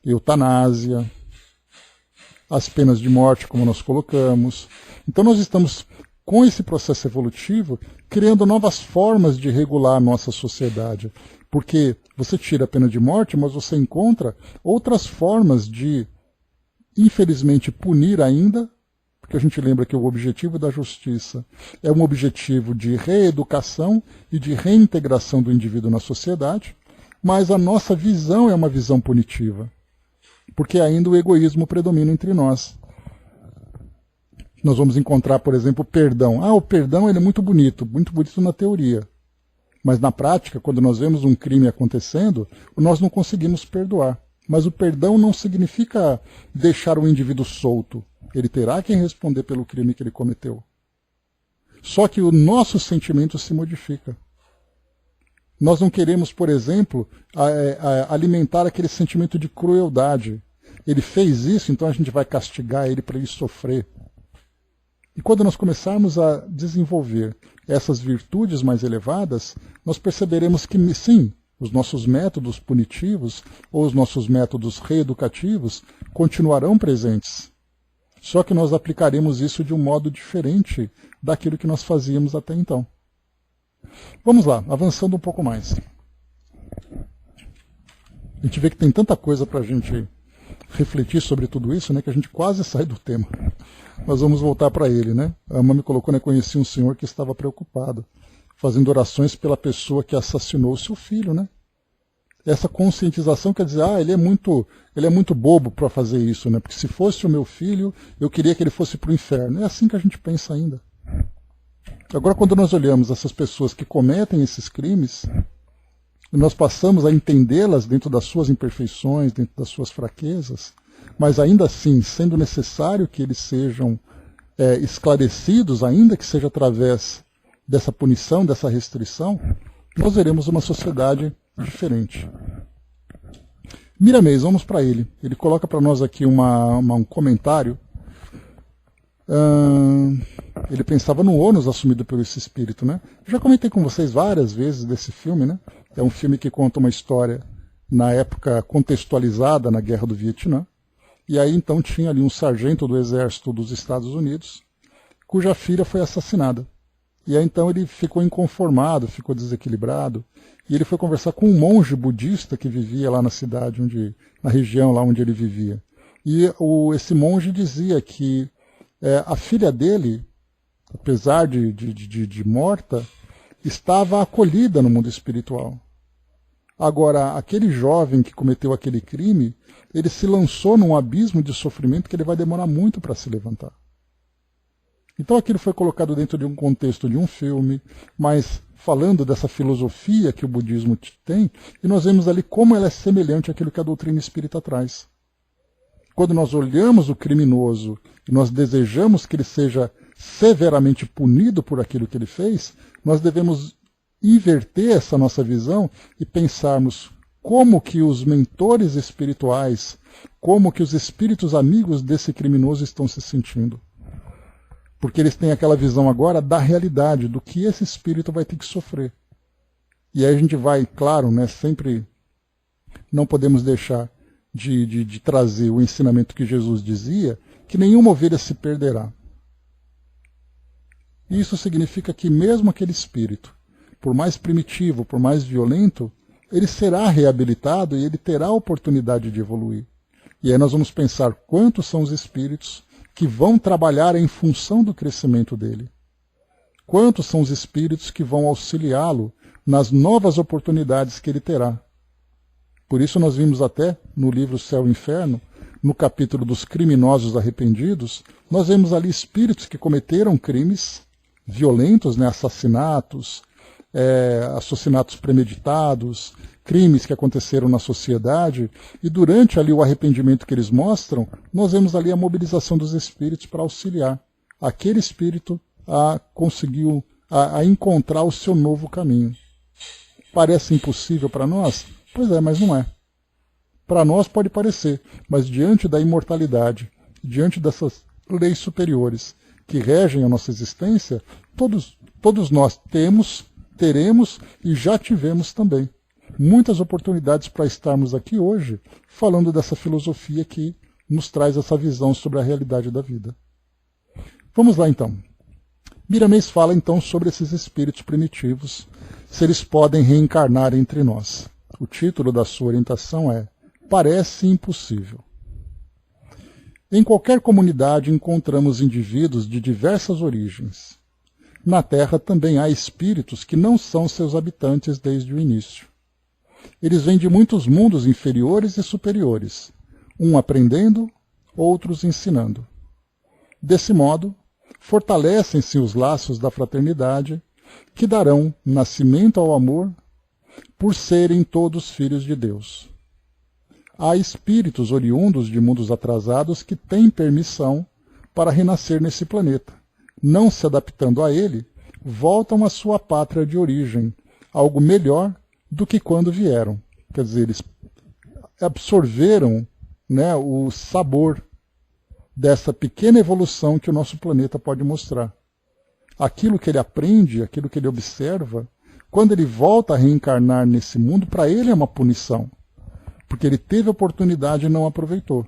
eutanásia, as penas de morte, como nós colocamos. Então nós estamos, com esse processo evolutivo, criando novas formas de regular a nossa sociedade. Porque você tira a pena de morte, mas você encontra outras formas de, infelizmente, punir ainda, porque a gente lembra que o objetivo da justiça é um objetivo de reeducação e de reintegração do indivíduo na sociedade, mas a nossa visão é uma visão punitiva, porque ainda o egoísmo predomina entre nós. Nós vamos encontrar, por exemplo, o perdão. O perdão ele é muito bonito na teoria. Mas na prática, quando nós vemos um crime acontecendo, nós não conseguimos perdoar. Mas o perdão não significa deixar o indivíduo solto. Ele terá que responder pelo crime que ele cometeu. Só que o nosso sentimento se modifica. Nós não queremos, por exemplo, alimentar aquele sentimento de crueldade. Ele fez isso, então a gente vai castigar ele para ele sofrer. E quando nós começarmos a desenvolver essas virtudes mais elevadas, nós perceberemos que, sim, os nossos métodos punitivos ou os nossos métodos reeducativos continuarão presentes. Só que nós aplicaremos isso de um modo diferente daquilo que nós fazíamos até então. Vamos lá, avançando um pouco mais. A gente vê que tem tanta coisa para a gente refletir sobre tudo isso, né, que a gente quase sai do tema. Mas vamos voltar para ele, né? A Mami colocou, né, conheci um senhor que estava preocupado, fazendo orações pela pessoa que assassinou o seu filho, né? Essa conscientização quer dizer, ele é muito bobo para fazer isso, né? Porque se fosse o meu filho, eu queria que ele fosse para o inferno. É assim que a gente pensa ainda. Agora, quando nós olhamos essas pessoas que cometem esses crimes, nós passamos a entendê-las dentro das suas imperfeições, dentro das suas fraquezas, mas ainda assim, sendo necessário que eles sejam esclarecidos, ainda que seja através dessa punição, dessa restrição, nós veremos uma sociedade diferente. Miramês, vamos para ele. Ele coloca para nós aqui um comentário. Ele pensava no ônus assumido por esse espírito, né? Eu já comentei com vocês várias vezes desse filme, né? É um filme que conta uma história na época contextualizada na Guerra do Vietnã. E aí então tinha ali um sargento do exército dos Estados Unidos, cuja filha foi assassinada. E aí então ele ficou inconformado, ficou desequilibrado, e ele foi conversar com um monge budista que vivia lá na cidade, na região lá onde ele vivia. E esse monge dizia que a filha dele, apesar de morta, estava acolhida no mundo espiritual. Agora, aquele jovem que cometeu aquele crime, ele se lançou num abismo de sofrimento que ele vai demorar muito para se levantar. Então aquilo foi colocado dentro de um contexto de um filme, mas falando dessa filosofia que o budismo tem, e nós vemos ali como ela é semelhante àquilo que a doutrina espírita traz. Quando nós olhamos o criminoso e nós desejamos que ele seja severamente punido por aquilo que ele fez, nós devemos inverter essa nossa visão e pensarmos como que os mentores espirituais, como que os espíritos amigos desse criminoso estão se sentindo. Porque eles têm aquela visão agora da realidade, do que esse espírito vai ter que sofrer. E aí a gente vai, claro, né, sempre não podemos deixar de trazer o ensinamento que Jesus dizia, que nenhuma ovelha se perderá. Isso significa que mesmo aquele espírito, por mais primitivo, por mais violento, ele será reabilitado e ele terá a oportunidade de evoluir. E aí nós vamos pensar quantos são os espíritos que vão trabalhar em função do crescimento dele. Quantos são os espíritos que vão auxiliá-lo nas novas oportunidades que ele terá. Por isso nós vimos até no livro Céu e Inferno, no capítulo dos criminosos arrependidos, nós vemos ali espíritos que cometeram crimes violentos, né, assassinatos premeditados, crimes que aconteceram na sociedade, e durante ali o arrependimento que eles mostram, nós vemos ali a mobilização dos espíritos para auxiliar aquele espírito a conseguir, a encontrar o seu novo caminho. Parece impossível para nós? Pois é, mas não é. Para nós pode parecer, mas diante da imortalidade, diante dessas leis superiores que regem a nossa existência, todos nós teremos e já tivemos também muitas oportunidades para estarmos aqui hoje falando dessa filosofia que nos traz essa visão sobre a realidade da vida. Vamos lá então. Miramês fala então sobre esses espíritos primitivos, se eles podem reencarnar entre nós. O título da sua orientação é Parece Impossível. Em qualquer comunidade encontramos indivíduos de diversas origens. Na Terra também há espíritos que não são seus habitantes desde o início. Eles vêm de muitos mundos inferiores e superiores, um aprendendo, outros ensinando. Desse modo, fortalecem-se os laços da fraternidade, que darão nascimento ao amor, por serem todos filhos de Deus. Há espíritos oriundos de mundos atrasados que têm permissão para renascer nesse planeta. Não se adaptando a ele, voltam à sua pátria de origem, algo melhor do que quando vieram. Quer dizer, eles absorveram, né, o sabor dessa pequena evolução que o nosso planeta pode mostrar. Aquilo que ele aprende, aquilo que ele observa, quando ele volta a reencarnar nesse mundo, para ele é uma punição, porque ele teve a oportunidade e não aproveitou.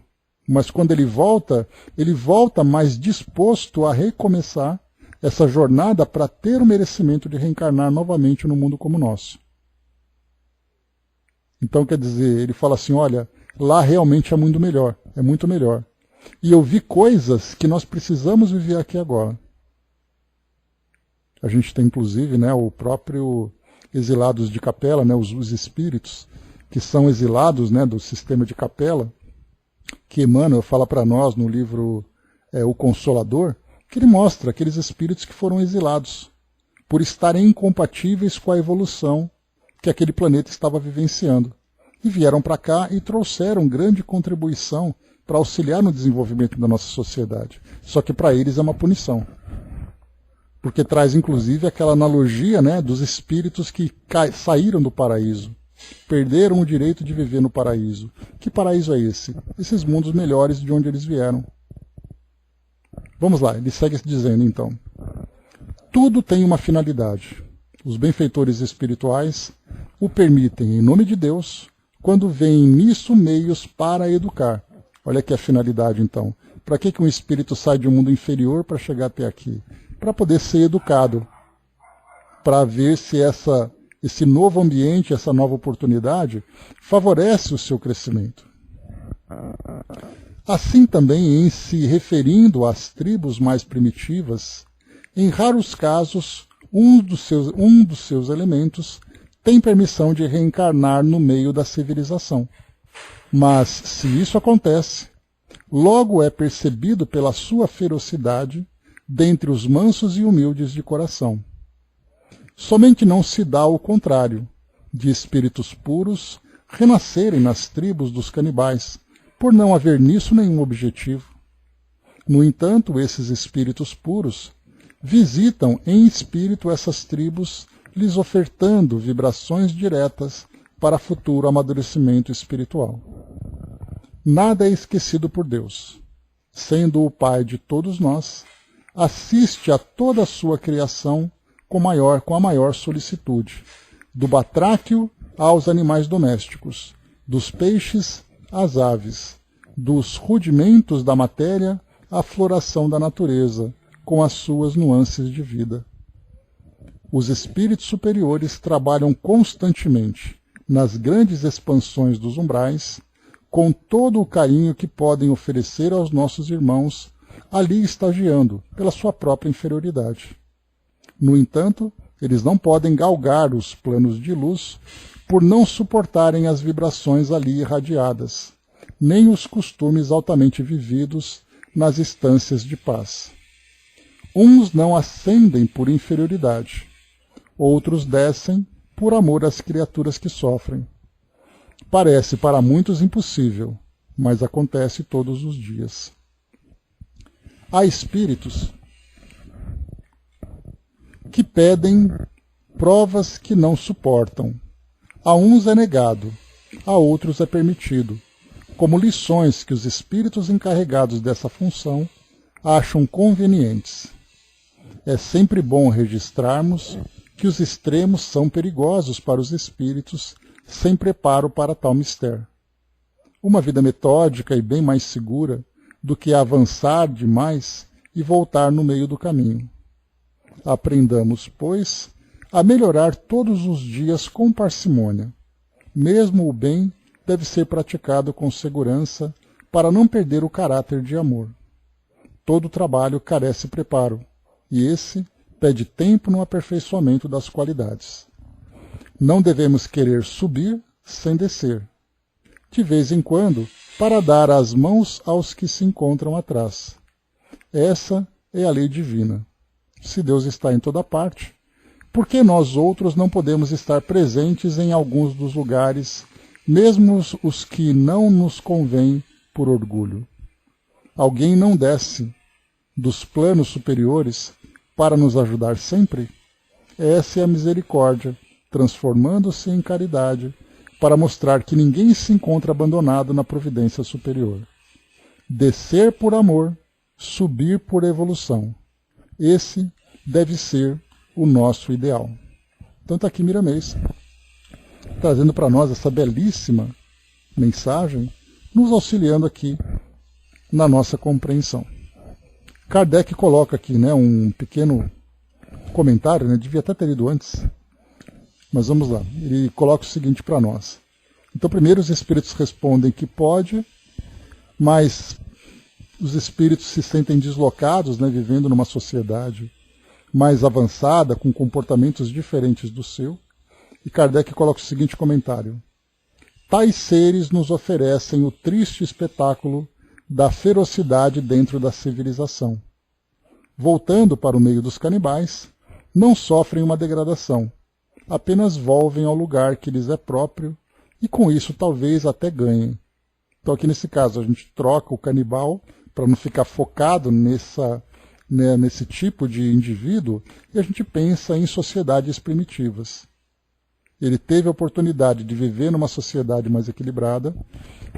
Mas quando ele volta mais disposto a recomeçar essa jornada para ter o merecimento de reencarnar novamente no mundo como o nosso. Então, quer dizer, ele fala assim, olha, lá realmente é muito melhor, é muito melhor. E eu vi coisas que nós precisamos viver aqui agora. A gente tem, inclusive, né, o próprio exilados de capela, né, os espíritos que são exilados, né, do sistema de capela, que Emmanuel fala para nós no livro O Consolador, que ele mostra aqueles espíritos que foram exilados por estarem incompatíveis com a evolução que aquele planeta estava vivenciando. E vieram para cá e trouxeram grande contribuição para auxiliar no desenvolvimento da nossa sociedade. Só que para eles é uma punição. Porque traz inclusive aquela analogia, né, dos espíritos que saíram do paraíso. Perderam o direito de viver no paraíso. Que paraíso é esse? Esses mundos melhores de onde eles vieram. Vamos lá, ele segue dizendo então. Tudo tem uma finalidade. Os benfeitores espirituais o permitem em nome de Deus, quando veem nisso meios para educar. Olha aqui a finalidade então. Para que um espírito sai de um mundo inferior para chegar até aqui? Para poder ser educado. Para ver se esse novo ambiente, essa nova oportunidade, favorece o seu crescimento. Assim também, em se referindo às tribos mais primitivas, em raros casos, um dos seus elementos tem permissão de reencarnar no meio da civilização. Mas, se isso acontece, logo é percebido pela sua ferocidade dentre os mansos e humildes de coração. Somente não se dá o contrário, de espíritos puros renascerem nas tribos dos canibais, por não haver nisso nenhum objetivo. No entanto, esses espíritos puros visitam em espírito essas tribos, lhes ofertando vibrações diretas para futuro amadurecimento espiritual. Nada é esquecido por Deus. Sendo o Pai de todos nós, assiste a toda a sua criação com a maior solicitude, do batráquio aos animais domésticos, dos peixes às aves, dos rudimentos da matéria à floração da natureza, com as suas nuances de vida. Os espíritos superiores trabalham constantemente nas grandes expansões dos umbrais, com todo o carinho que podem oferecer aos nossos irmãos, ali estagiando pela sua própria inferioridade. No entanto, eles não podem galgar os planos de luz por não suportarem as vibrações ali irradiadas, nem os costumes altamente vividos nas instâncias de paz. Uns não ascendem por inferioridade, outros descem por amor às criaturas que sofrem. Parece para muitos impossível, mas acontece todos os dias. Há espíritos que pedem provas que não suportam. A uns é negado, a outros é permitido, como lições que os espíritos encarregados dessa função acham convenientes. É sempre bom registrarmos que os extremos são perigosos para os espíritos sem preparo para tal mistério. Uma vida metódica e bem mais segura do que avançar demais e voltar no meio do caminho. Aprendamos, pois, a melhorar todos os dias com parcimônia. Mesmo o bem deve ser praticado com segurança para não perder o caráter de amor. Todo trabalho carece preparo, e esse pede tempo no aperfeiçoamento das qualidades. Não devemos querer subir sem descer, de vez em quando, para dar as mãos aos que se encontram atrás. Essa é a lei divina. Se Deus está em toda parte, por que nós outros não podemos estar presentes em alguns dos lugares, mesmo os que não nos convêm por orgulho? Alguém não desce dos planos superiores para nos ajudar sempre? Essa é a misericórdia, transformando-se em caridade, para mostrar que ninguém se encontra abandonado na providência superior. Descer por amor, subir por evolução. Esse deve ser o nosso ideal. Então está aqui Miramês, trazendo para nós essa belíssima mensagem, nos auxiliando aqui na nossa compreensão. Kardec coloca aqui, né, um pequeno comentário, né, devia até ter lido antes, mas vamos lá. Ele coloca o seguinte para nós. Então, primeiro os espíritos respondem que pode, mas os espíritos se sentem deslocados, né, vivendo numa sociedade mais avançada, com comportamentos diferentes do seu. E Kardec coloca o seguinte comentário. Tais seres nos oferecem o triste espetáculo da ferocidade dentro da civilização. Voltando para o meio dos canibais, não sofrem uma degradação, apenas volvem ao lugar que lhes é próprio e com isso talvez até ganhem. Então aqui nesse caso a gente troca o canibal para não ficar focado nesse tipo de indivíduo e a gente pensa em sociedades primitivas. Ele teve a oportunidade de viver numa sociedade mais equilibrada,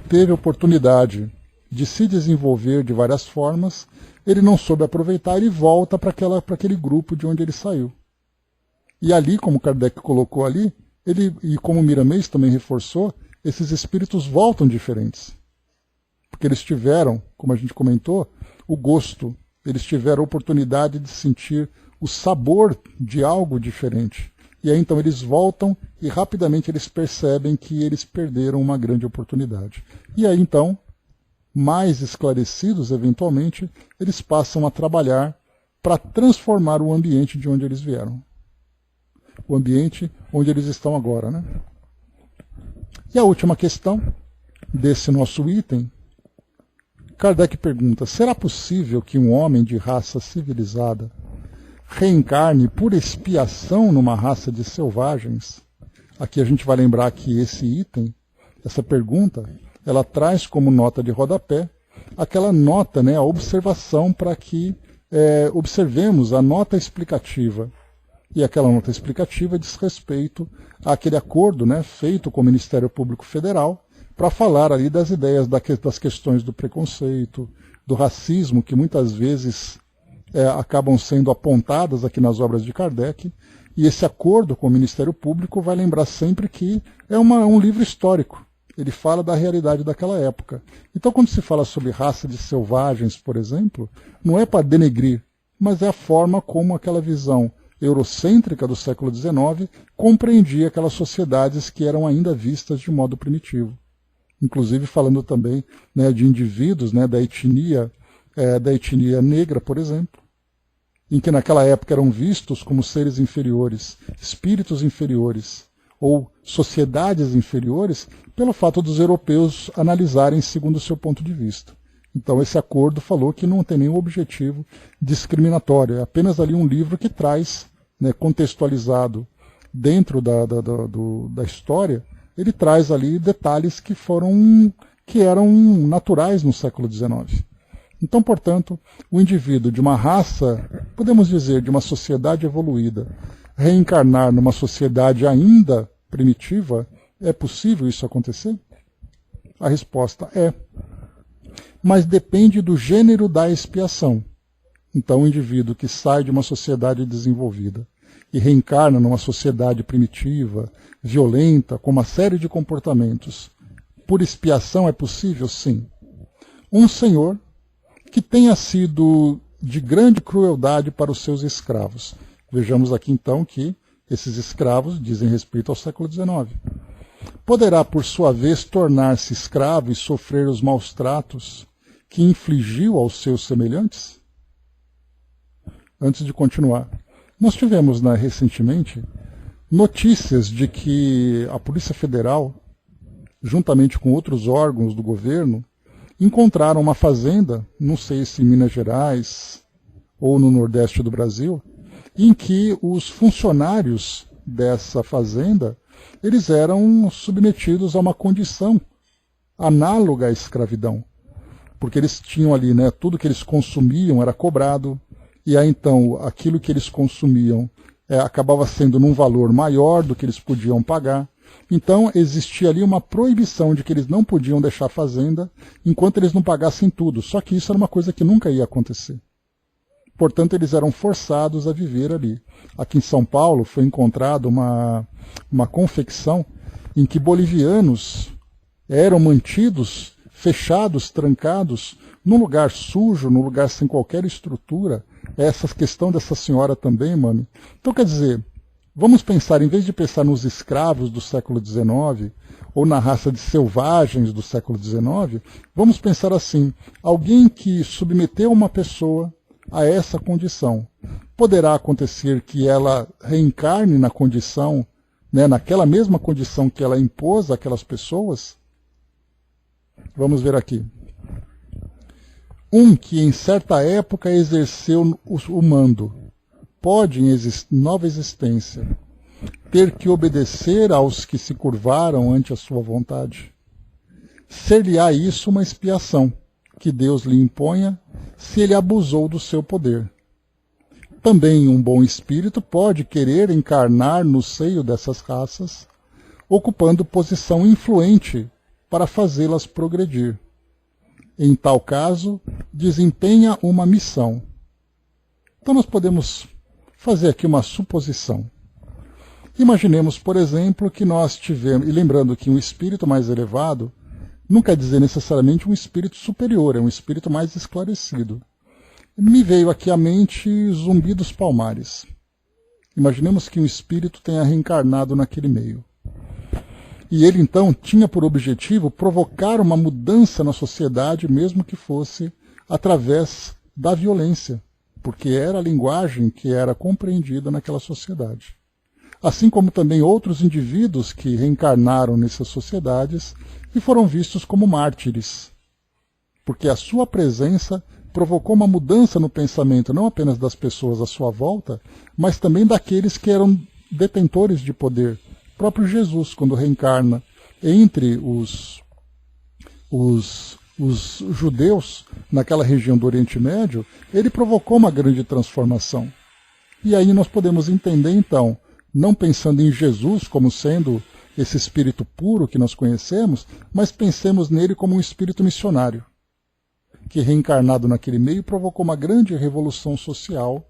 teve a oportunidade de se desenvolver de várias formas, ele não soube aproveitar e volta para aquele grupo de onde ele saiu. E ali, como Kardec colocou ali, e como Miramês também reforçou, esses espíritos voltam diferentes. Porque eles tiveram, como a gente comentou, o gosto, eles tiveram a oportunidade de sentir o sabor de algo diferente. E aí então eles voltam e rapidamente eles percebem que eles perderam uma grande oportunidade. E aí então, mais esclarecidos eventualmente, eles passam a trabalhar para transformar o ambiente de onde eles vieram. O ambiente onde eles estão agora, né? E a última questão desse nosso item, Kardec pergunta, será possível que um homem de raça civilizada reencarne por expiação numa raça de selvagens? Aqui a gente vai lembrar que esse item, essa pergunta, ela traz como nota de rodapé aquela nota, né, a observação para que observemos a nota explicativa. E aquela nota explicativa diz respeito àquele acordo, né, feito com o Ministério Público Federal para falar ali das ideias das questões do preconceito, do racismo, que muitas vezes acabam sendo apontadas aqui nas obras de Kardec, e esse acordo com o Ministério Público vai lembrar sempre que é um livro histórico. Ele fala da realidade daquela época. Então, quando se fala sobre raça de selvagens, por exemplo, não é para denegrir, mas é a forma como aquela visão eurocêntrica do século XIX compreendia aquelas sociedades que eram ainda vistas de modo primitivo. Inclusive falando também, né, de indivíduos, né, da etnia negra, por exemplo, em que naquela época eram vistos como seres inferiores, espíritos inferiores, ou sociedades inferiores, pelo fato dos europeus analisarem segundo o seu ponto de vista. Então esse acordo falou que não tem nenhum objetivo discriminatório, é apenas ali um livro que traz, né, contextualizado dentro da história, ele traz ali detalhes que eram naturais no século XIX. Então, portanto, o indivíduo de uma raça, podemos dizer, de uma sociedade evoluída, reencarnar numa sociedade ainda primitiva, é possível isso acontecer? A resposta é. Mas depende do gênero da expiação. Então, o indivíduo que sai de uma sociedade desenvolvida e reencarna numa sociedade primitiva, violenta, com uma série de comportamentos, por expiação é possível? Sim. Um senhor que tenha sido de grande crueldade para os seus escravos. Vejamos aqui então que esses escravos dizem respeito ao século XIX. Poderá, por sua vez, tornar-se escravo e sofrer os maus tratos que infligiu aos seus semelhantes? Antes de continuar, nós tivemos recentemente notícias de que a Polícia Federal, juntamente com outros órgãos do governo, encontraram uma fazenda, não sei se em Minas Gerais ou no Nordeste do Brasil, em que os funcionários dessa fazenda, eles eram submetidos a uma condição análoga à escravidão. Porque eles tinham ali, né, tudo que eles consumiam era cobrado, e aí então aquilo que eles consumiam acabava sendo num valor maior do que eles podiam pagar. Então existia ali uma proibição de que eles não podiam deixar a fazenda enquanto eles não pagassem tudo. Só que isso era uma coisa que nunca ia acontecer. Portanto, eles eram forçados a viver ali. Aqui em São Paulo foi encontrada uma confecção em que bolivianos eram mantidos, fechados, trancados, num lugar sujo, num lugar sem qualquer estrutura. Essa questão dessa senhora também, mano. Então, quer dizer, vamos pensar, em vez de pensar nos escravos do século XIX, ou na raça de selvagens do século XIX, vamos pensar assim, alguém que submeteu uma pessoa a essa condição. Poderá acontecer que ela reencarne na condição, né, naquela mesma condição que ela impôs àquelas pessoas? Vamos ver aqui. Um que em certa época exerceu o mando, pode, em nova existência, ter que obedecer aos que se curvaram ante a sua vontade. Ser-lhe-á isso uma expiação, que Deus lhe imponha, se ele abusou do seu poder. Também um bom espírito pode querer encarnar no seio dessas raças, ocupando posição influente para fazê-las progredir. Em tal caso, desempenha uma missão. Então nós podemos fazer aqui uma suposição. Imaginemos, por exemplo, que nós tivemos, e lembrando que um espírito mais elevado não quer dizer necessariamente um espírito superior, é um espírito mais esclarecido. Me veio aqui à mente Zumbi dos Palmares. Imaginemos que um espírito tenha reencarnado naquele meio. E ele, então, tinha por objetivo provocar uma mudança na sociedade, mesmo que fosse através da violência, porque era a linguagem que era compreendida naquela sociedade. Assim como também outros indivíduos que reencarnaram nessas sociedades e foram vistos como mártires, porque a sua presença provocou uma mudança no pensamento não apenas das pessoas à sua volta, mas também daqueles que eram detentores de poder. O próprio Jesus, quando reencarna entre os judeus naquela região do Oriente Médio, ele provocou uma grande transformação. E aí nós podemos entender, então, não pensando em Jesus como sendo esse espírito puro que nós conhecemos, mas pensemos nele como um espírito missionário. que, reencarnado naquele meio, provocou uma grande revolução social,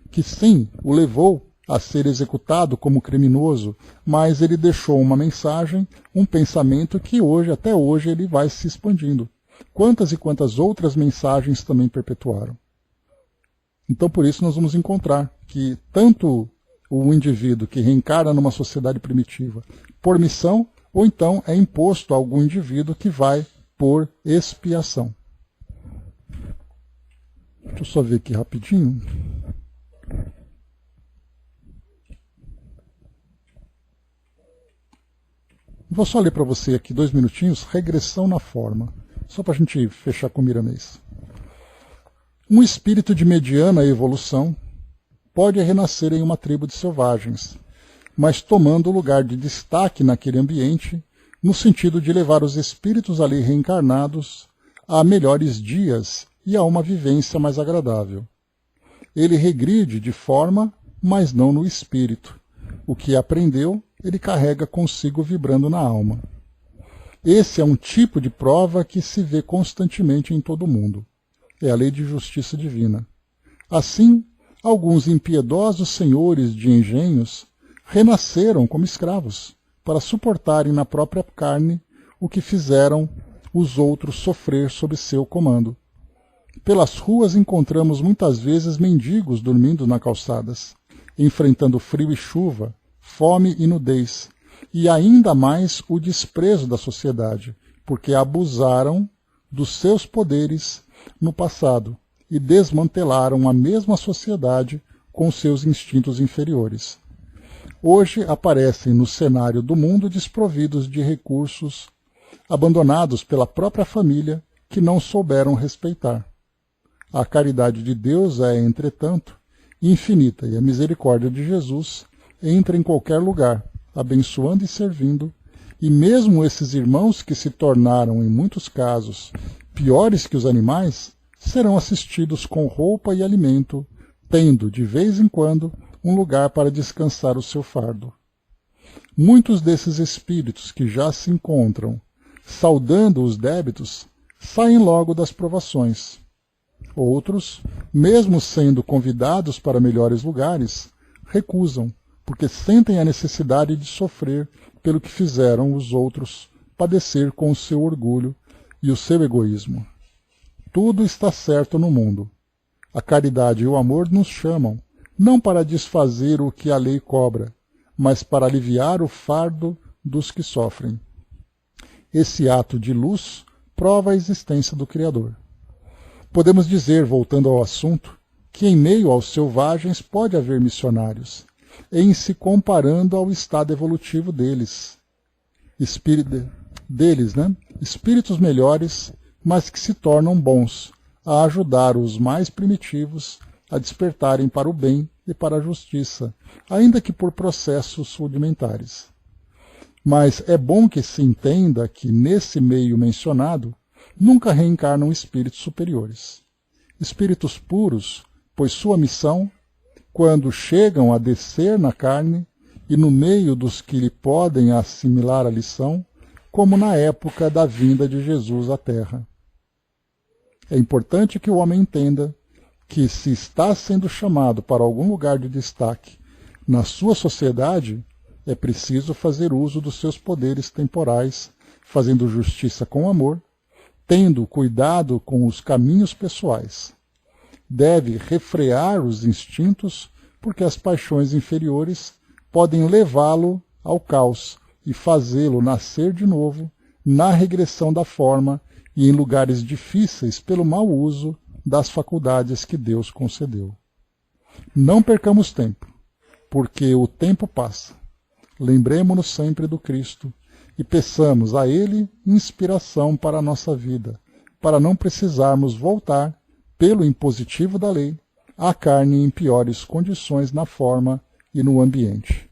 que sim, o levou a ser executado como criminoso, mas ele deixou uma mensagem, um pensamento que hoje, até hoje, ele vai se expandindo. Quantas e quantas outras mensagens também perpetuaram. Então, por isso, nós vamos encontrar que tanto o indivíduo que reencarna numa sociedade primitiva por missão, ou então é imposto a algum indivíduo que vai por expiação. Deixa eu só ver aqui rapidinho. Vou só ler para você aqui 2 minutinhos, regressão na forma, só para a gente fechar com o Miramês. Um espírito de mediana evolução pode renascer em uma tribo de selvagens, mas tomando o lugar de destaque naquele ambiente, no sentido de levar os espíritos ali reencarnados a melhores dias e a uma vivência mais agradável. Ele regride de forma, mas não no espírito. O que aprendeu, ele carrega consigo vibrando na alma. Esse é um tipo de prova que se vê constantemente em todo o mundo. É a lei de justiça divina. Assim, alguns impiedosos senhores de engenhos renasceram como escravos, para suportarem na própria carne o que fizeram os outros sofrer sob seu comando. Pelas ruas encontramos muitas vezes mendigos dormindo nas calçadas, enfrentando frio e chuva, fome e nudez, e ainda mais o desprezo da sociedade, porque abusaram dos seus poderes no passado e desmantelaram a mesma sociedade com seus instintos inferiores. Hoje aparecem no cenário do mundo desprovidos de recursos, abandonados pela própria família que não souberam respeitar. A caridade de Deus é, entretanto, infinita e a misericórdia de Jesus entra em qualquer lugar, abençoando e servindo, e mesmo esses irmãos que se tornaram, em muitos casos, piores que os animais, serão assistidos com roupa e alimento, tendo, de vez em quando, um lugar para descansar o seu fardo. Muitos desses espíritos que já se encontram, saudando os débitos, saem logo das provações. Outros, mesmo sendo convidados para melhores lugares, recusam, porque sentem a necessidade de sofrer pelo que fizeram os outros padecer com o seu orgulho e o seu egoísmo. Tudo está certo no mundo. A caridade e o amor nos chamam, não para desfazer o que a lei cobra, mas para aliviar o fardo dos que sofrem. Esse ato de luz prova a existência do Criador. Podemos dizer, voltando ao assunto, que em meio aos selvagens pode haver missionários, em se comparando ao estado evolutivo deles. Espíritos melhores, mas que se tornam bons, a ajudar os mais primitivos a despertarem para o bem e para a justiça, ainda que por processos rudimentares. Mas é bom que se entenda que, nesse meio mencionado, nunca reencarnam espíritos superiores. Espíritos puros, pois sua missão, quando chegam a descer na carne e no meio dos que lhe podem assimilar a lição, como na época da vinda de Jesus à Terra. É importante que o homem entenda que, se está sendo chamado para algum lugar de destaque na sua sociedade, é preciso fazer uso dos seus poderes temporais, fazendo justiça com amor, tendo cuidado com os caminhos pessoais. Deve refrear os instintos, porque as paixões inferiores podem levá-lo ao caos e fazê-lo nascer de novo na regressão da forma e em lugares difíceis pelo mau uso das faculdades que Deus concedeu. Não percamos tempo, porque o tempo passa. Lembremo-nos sempre do Cristo e peçamos a Ele inspiração para a nossa vida, para não precisarmos voltar, pelo impositivo da lei, à carne em piores condições na forma e no ambiente.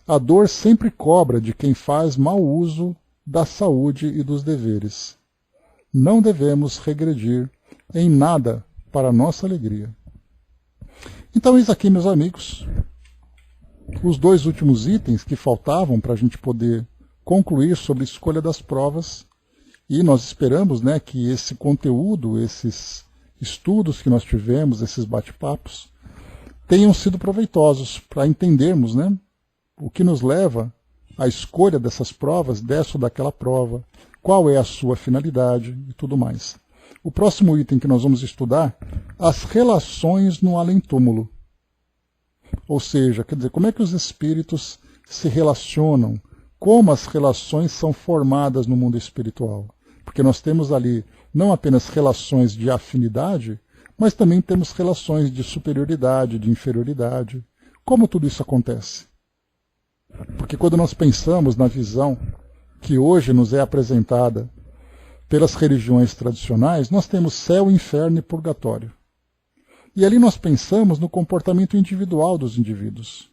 A dor sempre cobra de quem faz mau uso da saúde e dos deveres. Não devemos regredir em nada para nossa alegria. Então, eis aqui, meus amigos, os 2 últimos itens que faltavam para a gente poder concluir sobre a escolha das provas, E nós esperamos, né, que esse conteúdo, esses estudos que nós tivemos, esses bate-papos, tenham sido proveitosos para entendermos, né, o que nos leva à escolha dessas provas, dessa ou daquela prova, qual é a sua finalidade e tudo mais. O próximo item que nós vamos estudar, as relações no além-túmulo. Ou seja, quer dizer, como é que os espíritos se relacionam, como as relações são formadas no mundo espiritual. Porque nós temos ali não apenas relações de afinidade, mas também temos relações de superioridade, de inferioridade. Como tudo isso acontece? Porque quando nós pensamos na visão que hoje nos é apresentada pelas religiões tradicionais, nós temos céu, inferno e purgatório. E ali nós pensamos no comportamento individual dos indivíduos.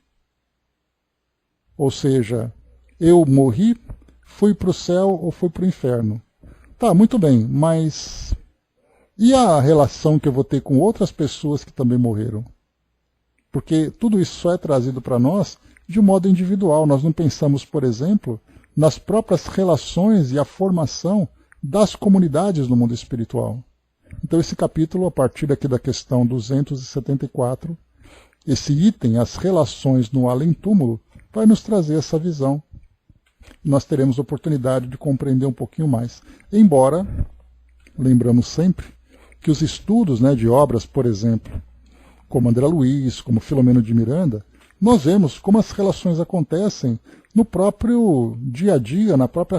Ou seja, eu morri, fui para o céu ou fui para o inferno. Tá, muito bem, mas e a relação que eu vou ter com outras pessoas que também morreram? Porque tudo isso só é trazido para nós de um modo individual. Nós não pensamos, por exemplo, nas próprias relações e a formação das comunidades no mundo espiritual. Então esse capítulo, a partir aqui da questão 274, esse item, as relações no além-túmulo, vai nos trazer essa visão. Nós teremos oportunidade de compreender um pouquinho mais. Embora, lembramos sempre, que os estudos, né, de obras, por exemplo, como André Luiz, como Filomeno de Miranda, nós vemos como as relações acontecem no próprio dia a dia, na própria